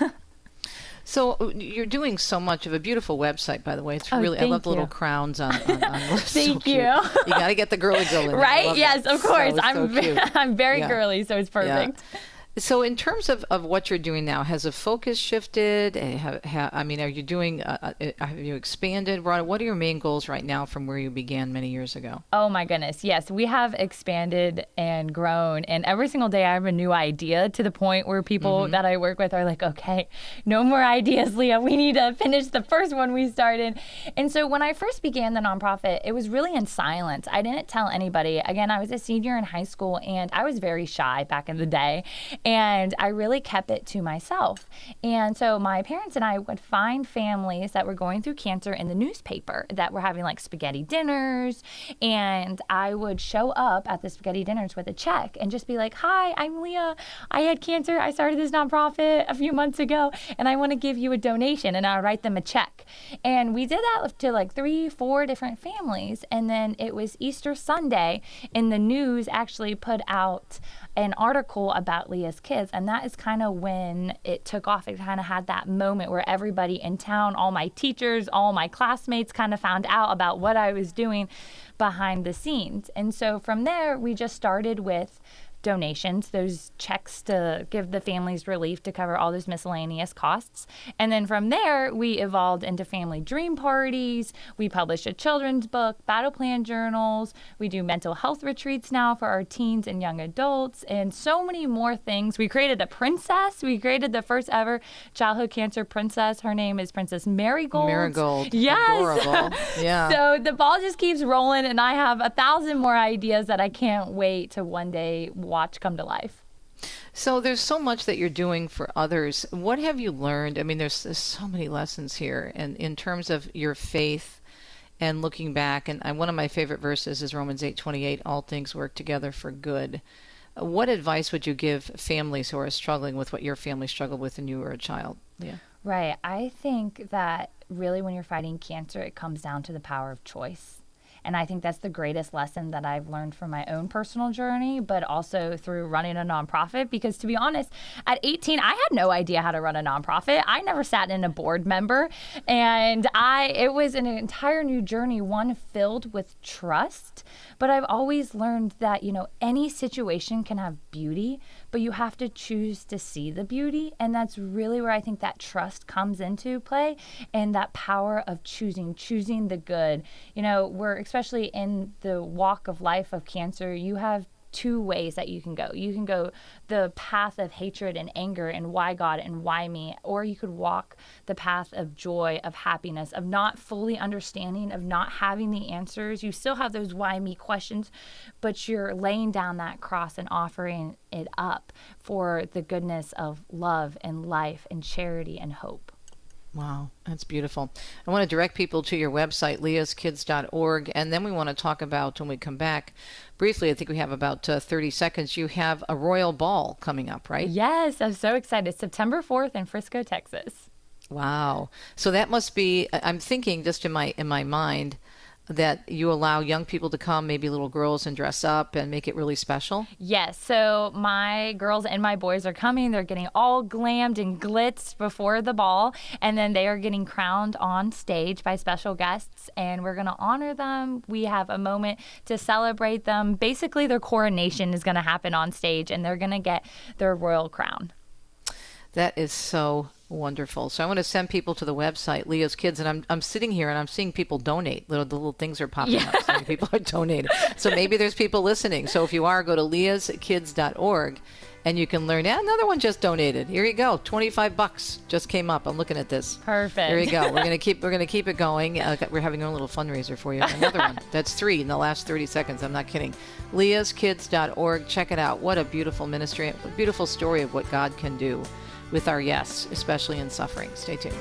So you're doing so much of a beautiful website, by the way. It's really, I love the little crowns on lists. Thank you. You got to get the girly girl in there. Right? Yes, of course. So I'm very girly, so it's perfect. Yeah. So in terms of what you're doing now, has the focus shifted? Are you doing, have you expanded? What are your main goals right now from where you began many years ago? Oh my goodness. Yes, we have expanded and grown. And every single day I have a new idea, to the point where people that I work with are like, okay, no more ideas, Leah. We need to finish the first one we started. And so when I first began the nonprofit, it was really in silence. I didn't tell anybody. Again, I was a senior in high school and I was very shy back in the day. And I really kept it to myself. And so my parents and I would find families that were going through cancer in the newspaper that were having like spaghetti dinners. And I would show up at the spaghetti dinners with a check and just be like, hi, I'm Leah. I had cancer. I started this nonprofit a few months ago and I want to give you a donation. And I'll write them a check. And we did that to like 3-4 different families. And then it was Easter Sunday and the news actually put out an article about Leia's Kids, and that is kind of when it took off. It kind of had that moment where everybody in town, all my teachers, all my classmates kind of found out about what I was doing behind the scenes. And so from there, we just started with donations, those checks to give the families relief to cover all those miscellaneous costs. And then from there, we evolved into family dream parties. We published a children's book, battle plan journals. We do mental health retreats now for our teens and young adults, and so many more things. We created a princess. We created the first ever childhood cancer princess. Her name is Princess Marigold. Marigold. Yes. Adorable. Yeah. So the ball just keeps rolling, and I have 1,000 more ideas that I can't wait to one day watch come to life. So there's so much that you're doing for others. What have you learned? I mean, there's so many lessons here, and in terms of your faith and looking back. And one of my favorite verses is Romans 8:28. All things work together for good. What advice would you give families who are struggling with what your family struggled with when you were a child? Yeah. Right. I think that really when you're fighting cancer, it comes down to the power of choice. And I think that's the greatest lesson that I've learned from my own personal journey, but also through running a nonprofit. Because to be honest, at 18, I had no idea how to run a nonprofit. I never sat in a board member. And it was an entire new journey, one filled with trust. But I've always learned that, any situation can have beauty, but you have to choose to see the beauty. And that's really where I think that trust comes into play, and that power of choosing the good. Especially in the walk of life of cancer, you have two ways that you can go. You can go the path of hatred and anger and why God and why me, or you could walk the path of joy, of happiness, of not fully understanding, of not having the answers. You still have those why me questions, but you're laying down that cross and offering it up for the goodness of love and life and charity and hope. Wow, that's beautiful. I want to direct people to your website, leaskids.org, and then we want to talk about, when we come back, briefly, I think we have about 30 seconds, you have a royal ball coming up, right? Yes, I'm so excited. September 4th in Frisco, Texas. Wow. So that must be, I'm thinking just in my mind, that you allow young people to come, maybe little girls, and dress up and make it really special? Yes. So my girls and my boys are coming. They're getting all glammed and glitzed before the ball, and then they are getting crowned on stage by special guests, and we're going to honor them. We have a moment to celebrate them. Basically, their coronation is going to happen on stage, and they're going to get their royal crown. That is so wonderful. So I want to send people to the website, Leo's Kids, and I'm sitting here and I'm seeing people donate. The little things are popping up. So many people are donating. So maybe there's people listening. So if you are, go to leaskids.org and you can learn. Another one just donated. Here you go. $25 just came up. I'm looking at this. Perfect. There you go. We're gonna keep it going. We're having a little fundraiser for you. Another one. That's 3 in the last 30 seconds. I'm not kidding. leaskids.org. Check it out. What a beautiful ministry. A beautiful story of what God can do with our yes, especially in suffering. Stay tuned.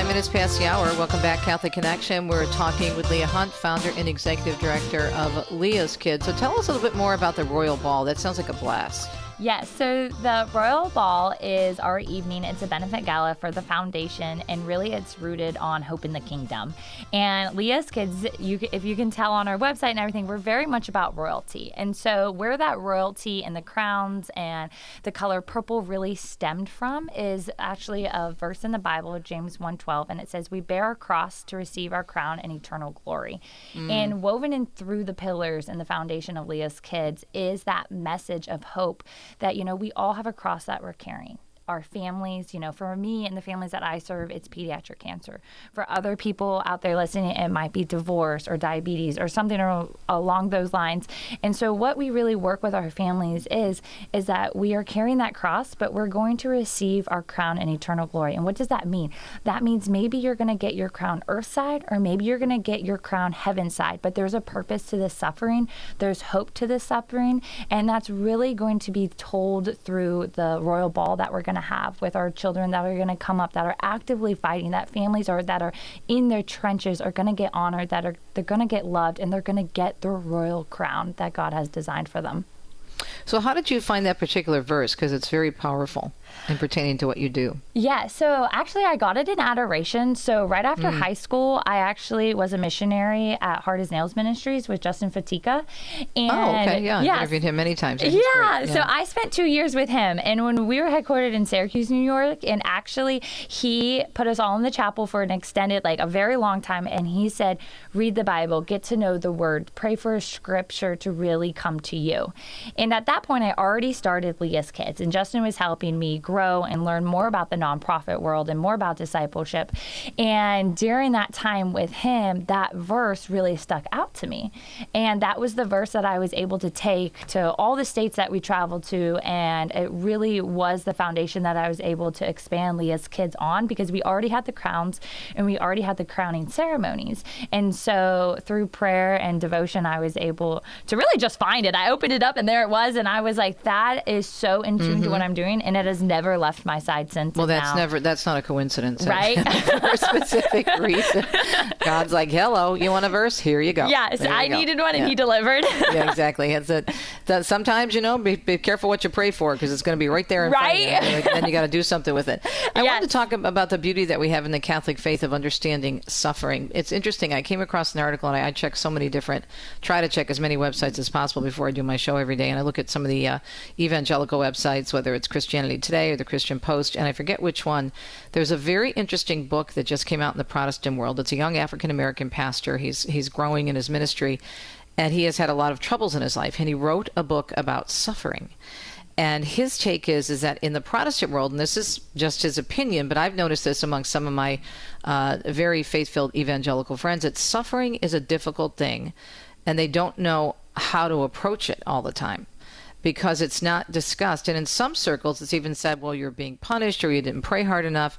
Minutes past the hour. Welcome back, Catholic Connection. We're talking with Leia Hunt, founder and executive director of Leah's Kids. So tell us a little bit more about the Royal Ball. That sounds like a blast. Yes, so the Royal Ball is our evening. It's a benefit gala for the foundation, and really it's rooted on hope in the kingdom. And Leah's Kids, if you can tell on our website and everything, we're very much about royalty. And so where that royalty and the crowns and the color purple really stemmed from is actually a verse in the Bible, James 1:12, and it says, "We bear our cross to receive our crown and eternal glory." And woven in through the pillars and the foundation of Leah's Kids is that message of hope that, we all have a cross that we're carrying. Our families, for me and the families that I serve, it's pediatric cancer. For other people out there listening, it might be divorce or diabetes or something along those lines. And so what we really work with our families is that we are carrying that cross, but we're going to receive our crown in eternal glory. And what does that mean? That means maybe you're going to get your crown earth side, or maybe you're going to get your crown heaven side. But there's a purpose to this suffering. There's hope to this suffering. And that's really going to be told through the Royal Ball that we're going to have with our children that are going to come up, that are actively fighting, that families that are in their trenches are going to get honored, they're going to get loved, and they're going to get the royal crown that God has designed for them. So how did you find that particular verse? Because it's very powerful in pertaining to what you do. Yeah, so actually I got it in adoration. So right after high school, I actually was a missionary at Hard as Nails Ministries with Justin Fatika. And okay, yeah. I've interviewed him many times. Yeah, so I spent 2 years with him. And when we were headquartered in Syracuse, New York, and actually he put us all in the chapel for an extended, like a very long time. And he said, read the Bible, get to know the word, pray for a scripture to really come to you. And at that point, I already started Leia's Kids. And Justin was helping me grow and learn more about the nonprofit world and more about discipleship. And during that time with him, that verse really stuck out to me. And that was the verse that I was able to take to all the states that we traveled to. And it really was the foundation that I was able to expand Leia's Kids on, because we already had the crowns and we already had the crowning ceremonies. And so through prayer and devotion, I was able to really just find it. I opened it up and there it was. And I was like, that is so in tune to what I'm doing. And it has never left my side since. Well, that's not a coincidence, right? For a specific reason. God's like, hello, you want a verse? Here you go. Yes, I needed one and he delivered. Yeah, exactly. It's that sometimes, be careful what you pray for, because it's going to be right there in front of you. And then you got to do something with it. I wanted to talk about the beauty that we have in the Catholic faith of understanding suffering. It's interesting. I came across an article, and I check so many try to check as many websites as possible before I do my show every day. And I look at some of the evangelical websites, whether it's Christianity Today or the Christian Post, and I forget which one. There's a very interesting book that just came out in the Protestant world. It's a young African-American pastor. He's growing in his ministry, and he has had a lot of troubles in his life, and he wrote a book about suffering. And his take is that in the Protestant world, and this is just his opinion, but I've noticed this among some of my very faith-filled evangelical friends, that suffering is a difficult thing, and they don't know how to approach it all the time, because it's not discussed. And in some circles, it's even said, well, you're being punished or you didn't pray hard enough.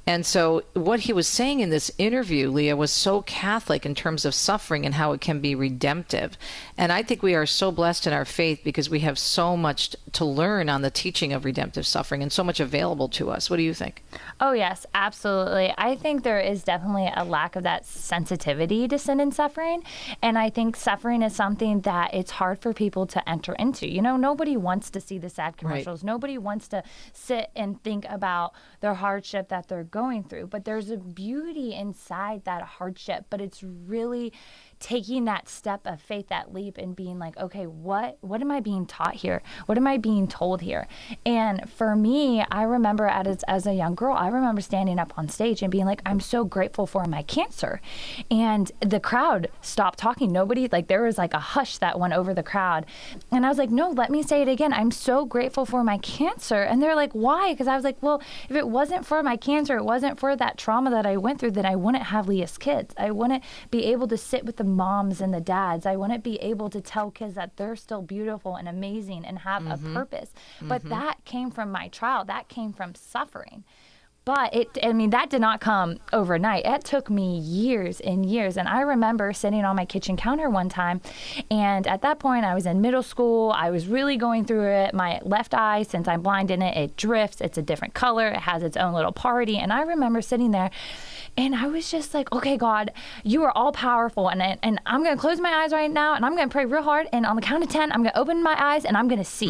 And so what he was saying in this interview, Leia, was so Catholic in terms of suffering and how it can be redemptive. And I think we are so blessed in our faith because we have so much to learn on the teaching of redemptive suffering and so much available to us. What do you think? Oh, yes, absolutely. I think there is definitely a lack of that sensitivity to sin and suffering. And I think suffering is something that it's hard for people to enter into. Nobody wants to see the sad commercials. Right. Nobody wants to sit and think about their hardship that they're going through. But there's a beauty inside that hardship. But it's really taking that step of faith, that leap, and being like, okay, what am I being taught here? What am I being told here? And for me, I remember as a young girl, I remember standing up on stage and being like, I'm so grateful for my cancer. And the crowd stopped talking. Nobody, there was a hush that went over the crowd. And I was like, no, let me say it again. I'm so grateful for my cancer. And they're like, why? Because I was like, well, if it wasn't for my cancer, it wasn't for that trauma that I went through, then I wouldn't have Leia's Kids. I wouldn't be able to sit with the moms and the dads. I wouldn't be able to tell kids that they're still beautiful and amazing and have a purpose. But that came from my trial. That came from suffering. But that did not come overnight. It took me years and years. And I remember sitting on my kitchen counter one time. And at that point, I was in middle school. I was really going through it. My left eye, since I'm blind in it, it drifts. It's a different color. It has its own little party. And I remember sitting there and I was just like, okay, God, you are all powerful. And I'm going to close my eyes right now and I'm going to pray real hard. And on the count of 10, I'm going to open my eyes and I'm going to see.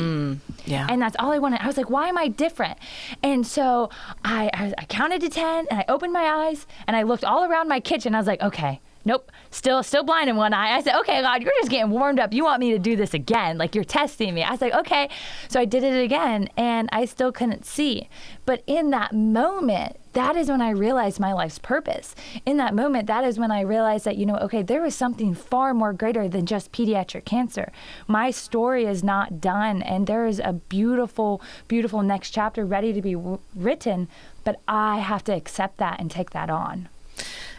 Yeah. And that's all I wanted. I was like, why am I different? And so I counted to 10 and I opened my eyes and I looked all around my kitchen. I was like, okay, nope, still blind in one eye. I said, okay, God, you're just getting warmed up. You want me to do this again? You're testing me. I was like, okay. So I did it again and I still couldn't see. But in that moment, that is when I realized my life's purpose. In that moment, that is when I realized that, okay, there was something far more greater than just pediatric cancer. My story is not done, and there is a beautiful, beautiful next chapter ready to be written, but I have to accept that and take that on.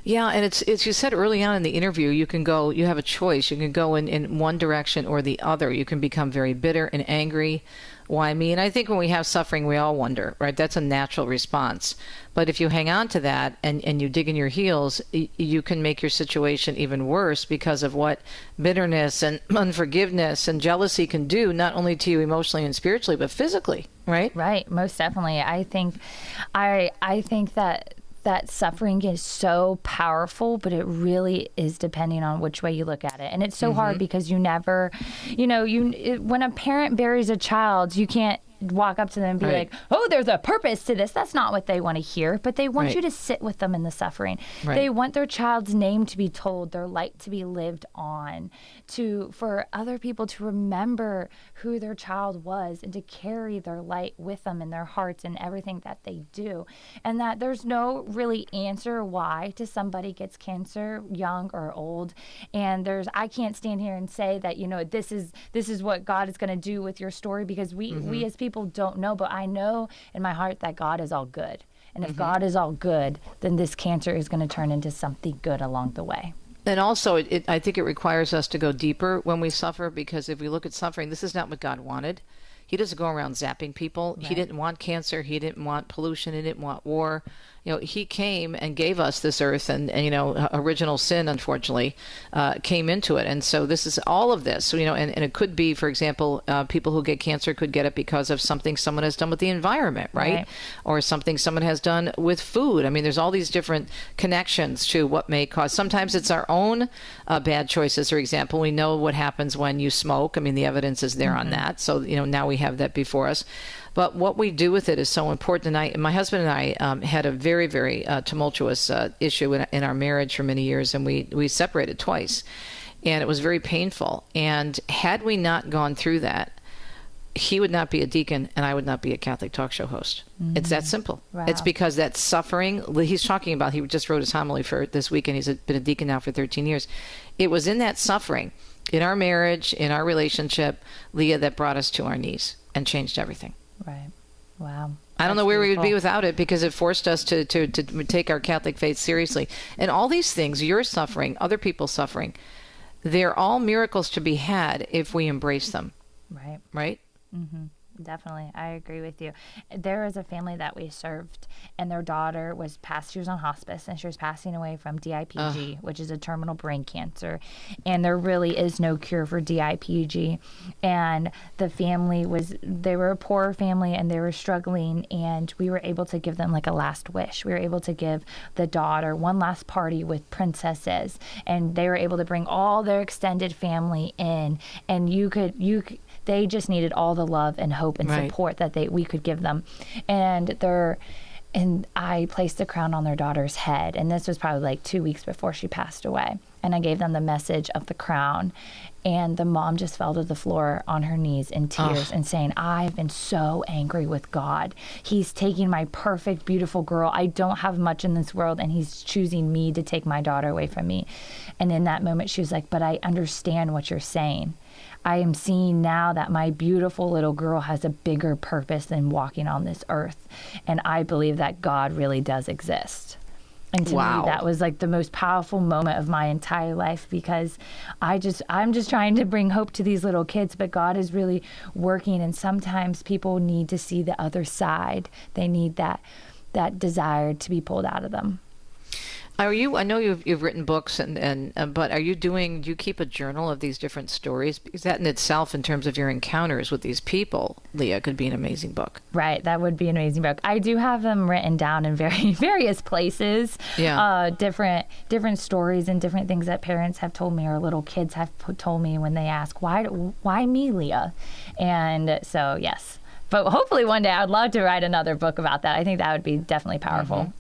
Yeah, and it's you said early on in the interview, you have a choice. You can go in one direction or the other. You can become very bitter and angry. Why me? And I think when we have suffering, we all wonder, right? That's a natural response. But if you hang on to that and you dig in your heels, you can make your situation even worse because of what bitterness and unforgiveness and jealousy can do, not only to you emotionally and spiritually, but physically, right? Right, most definitely. I think that that suffering is so powerful, but it really is depending on which way you look at it. And it's so hard because you never, when a parent buries a child, you can't walk up to them and be like, oh, there's a purpose to this. That's not what they want to hear, but they want you to sit with them in the suffering. They want their child's name to be told, their light to be lived on, for other people to remember who their child was and to carry their light with them in their hearts and everything that they do. And that there's no really answer why somebody gets cancer, young or old. And I can't stand here and say that, this is what God is going to do with your story, because we as people don't know, but I know in my heart that God is all good. And if God is all good, then this cancer is going to turn into something good along the way. And also, I think it requires us to go deeper when we suffer, because if we look at suffering, this is not what God wanted. He doesn't go around zapping people. He didn't want cancer. He didn't want pollution. He didn't want war. He came and gave us this earth, and original sin, unfortunately, came into it. And so this is all of this, and it could be, for example, people who get cancer could get it because of something someone has done with the environment, right? Or something someone has done with food. I mean, there's all these different connections to what may cause. Sometimes it's our own bad choices. For example, we know what happens when you smoke. I mean, the evidence is there on that. So, now we have that before us. But what we do with it is so important. And my husband and I had a very, very tumultuous issue in our marriage for many years, and we separated twice. And it was very painful. And had we not gone through that, he would not be a deacon and I would not be a Catholic talk show host. It's that simple. Wow. It's because that suffering, he's talking about, he just wrote his homily for this week, and he's been a deacon now for 13 years. It was in that suffering, in our marriage, in our relationship, Leah, that brought us to our knees and changed everything. Right. Wow. I don't know where we would be without it, because it forced us to take our Catholic faith seriously. And all these things, your suffering, other people's suffering, they're all miracles to be had if we embrace them. Right. Right? Mm-hmm. Definitely. I agree with you. There was a family that we served, and their daughter she was on hospice, and she was passing away from DIPG, which is a terminal brain cancer. And there really is no cure for DIPG. And the family they were a poor family, and they were struggling, and we were able to give them like a last wish. We were able to give the daughter one last party with princesses, and they were able to bring all their extended family in, and they just needed all the love and hope and support that we could give them. And I placed the crown on their daughter's head. And this was probably like 2 weeks before she passed away. And I gave them the message of the crown. And the mom just fell to the floor on her knees in tears and saying, I've been so angry with God. He's taking my perfect, beautiful girl. I don't have much in this world, and he's choosing me to take my daughter away from me. And in that moment, she was like, but I understand what you're saying. I am seeing now that my beautiful little girl has a bigger purpose than walking on this earth. And I believe that God really does exist. And to me, that was like the most powerful moment of my entire life, because I'm just trying to bring hope to these little kids, but God is really working. And sometimes people need to see the other side. They need that desire to be pulled out of them. I know you've written books, but do you keep a journal of these different stories? Because that in itself, in terms of your encounters with these people, Leah, could be an amazing book. Right, that would be an amazing book. I do have them written down in various places. Yeah. Different stories and different things that parents have told me, or little kids have told me when they ask, why me, Leah? And so, yes. But hopefully one day I would love to write another book about that. I think that would be definitely powerful. Mm-hmm.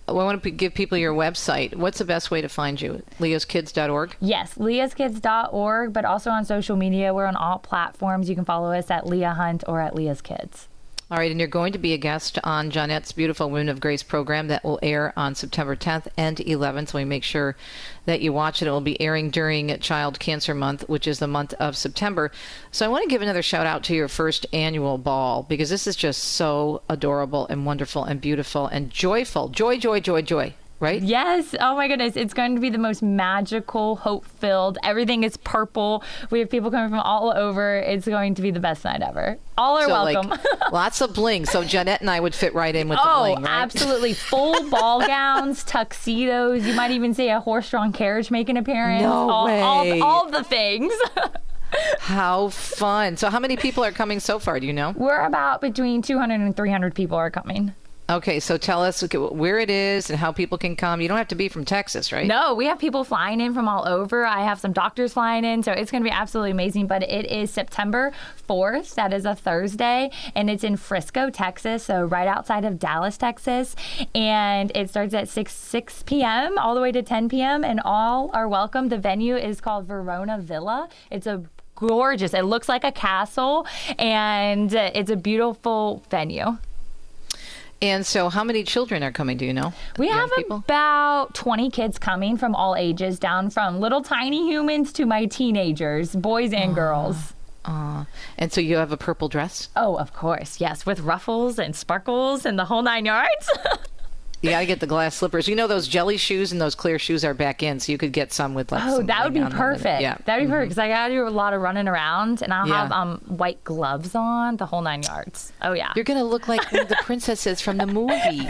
Well, I want to give people your website. What's the best way to find you? leahaskids.org? Yes, leahaskids.org, but also on social media. We're on all platforms. You can follow us at Leia Hunt or at Leah's Kids. All right, and you're going to be a guest on Jeanette's Beautiful Women of Grace program that will air on September 10th and 11th, so we make sure that you watch it. It will be airing during Child Cancer Month, which is the month of September. So I want to give another shout out to your first annual ball, because this is just so adorable and wonderful and beautiful and joyful. Joy, joy, joy, joy. Right? Yes. Oh my goodness. It's going to be the most magical, hope-filled. Everything is purple. We have people coming from all over. It's going to be the best night ever. All are welcome. Like, lots of bling. So Jeanette and I would fit right in with the bling, right? Absolutely. Full ball gowns, tuxedos. You might even see a horse-drawn carriage make an appearance. No way. All the things. How fun. So how many people are coming so far? Do you know? We're about between 200 and 300 people are coming. Okay, so tell us where it is and how people can come. You don't have to be from Texas, right? No, we have people flying in from all over. I have some doctors flying in, so it's going to be absolutely amazing. But it is September 4th. That is a Thursday, and it's in Frisco, Texas, so right outside of Dallas, Texas. And it starts at 6 p.m. all the way to 10 p.m., and all are welcome. The venue is called Verona Villa. It's a gorgeous, it looks like a castle, and it's a beautiful venue. And so how many children are coming, do you know? We have about 20 kids coming from all ages, down from little tiny humans to my teenagers, boys and girls. And so you have a purple dress? Oh, of course, yes, with ruffles and sparkles and the whole 9 yards. You got to get the glass slippers. You know, those jelly shoes and those clear shoes are back in, so you could get some with like some that would be perfect. Yeah. That would be perfect, because I got to do a lot of running around, and I'll have white gloves on, the whole 9 yards. Oh, yeah. You're going to look like one of the princesses from the movies.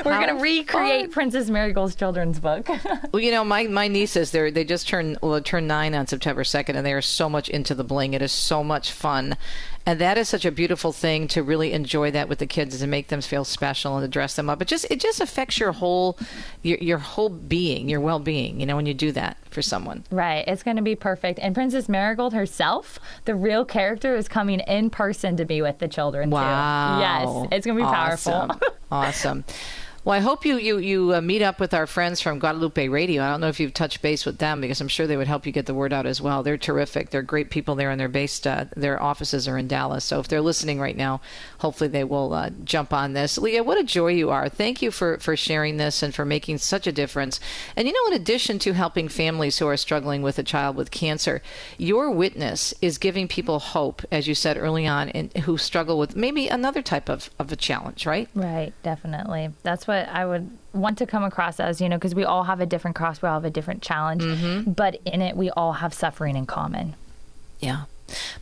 We're going to recreate Princess Marigold's children's book. Well, you know, my nieces, they just turned 9 on September 2nd, and they are so much into the bling. It is so much fun. And that is such a beautiful thing to really enjoy that with the kids, and to make them feel special and to dress them up. It just affects your whole being, your well-being, you know, when you do that for someone. Right. It's going to be perfect. And Princess Marigold herself, the real character, is coming in person to be with the children, wow. too. Yes. It's going to be powerful. Awesome. Well, I hope you meet up with our friends from Guadalupe Radio. I don't know if you've touched base with them, because I'm sure they would help you get the word out as well. They're terrific. They're great people there, and they're based, their offices are in Dallas. So if they're listening right now, hopefully they will jump on this. Leia, what a joy you are. Thank you for sharing this and for making such a difference. And you know, in addition to helping families who are struggling with a child with cancer, your witness is giving people hope, as you said early on, and who struggle with maybe another type of a challenge, right? Right, definitely. That's what I would want to come across as, you know, because we all have a different cross, we all have a different challenge, but in it we all have suffering in common. Yeah.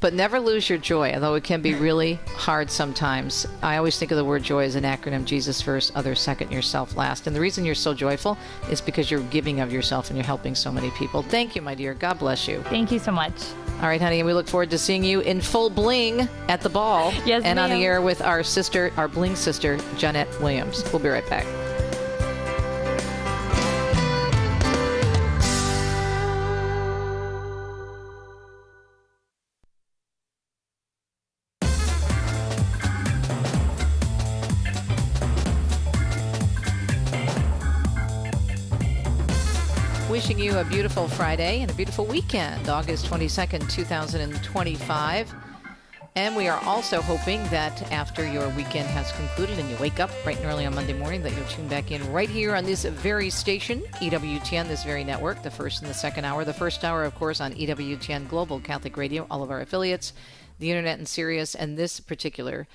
But never lose your joy, although it can be really hard sometimes. I always think of the word joy as an acronym: Jesus first, others second, yourself last. And the reason you're so joyful is because you're giving of yourself and you're helping so many people. Thank you, my dear. God bless you. Thank you so much. All right, honey, and we look forward to seeing you in full bling at the ball. Yes, and ma'am. on the air with our bling sister, Jeanette Williams. We'll be right back. Wishing you a beautiful Friday and a beautiful weekend, August 22nd, 2025. And we are also hoping that after your weekend has concluded and you wake up bright and early on Monday morning, that you'll tune back in right here on this very station, EWTN, this very network, the first and the second hour. The first hour, of course, on EWTN Global Catholic Radio, all of our affiliates, the internet and Sirius, and this particular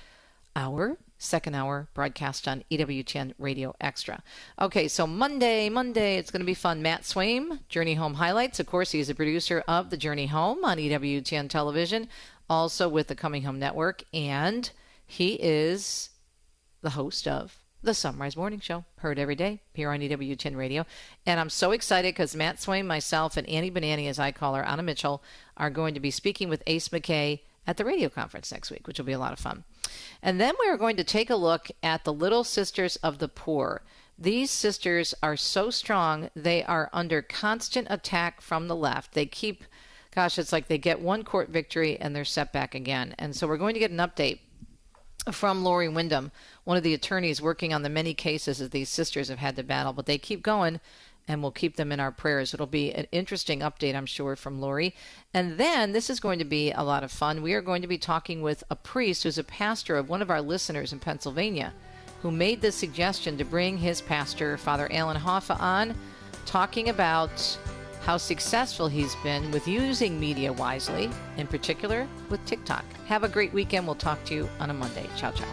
hour, second hour, broadcast on EWTN Radio Extra. Okay, so Monday, it's going to be fun. Matt Swaim, Journey Home Highlights. Of course, he is a producer of the Journey Home on EWTN Television, also with the Coming Home Network, and he is the host of the Sunrise Morning Show, heard every day here on EWTN Radio. And I'm so excited because Matt Swaim, myself, and Annie Banani, as I call her, Anna Mitchell, are going to be speaking with Ace McKay at the radio conference next week, which will be a lot of fun. And then we are going to take a look at the Little Sisters of the Poor. These sisters are so strong, they are under constant attack from the left. They keep, it's like they get one court victory and they're set back again. And so we're going to get an update from Lori Wyndham, one of the attorneys working on the many cases that these sisters have had to battle. But they keep going, and we'll keep them in our prayers. It'll be an interesting update, I'm sure, from Lori. And then this is going to be a lot of fun. We are going to be talking with a priest who's a pastor of one of our listeners in Pennsylvania, who made the suggestion to bring his pastor, Father Alan Hoffa, on, talking about how successful he's been with using media wisely, in particular with TikTok. Have a great weekend. We'll talk to you on a Monday. Ciao, ciao.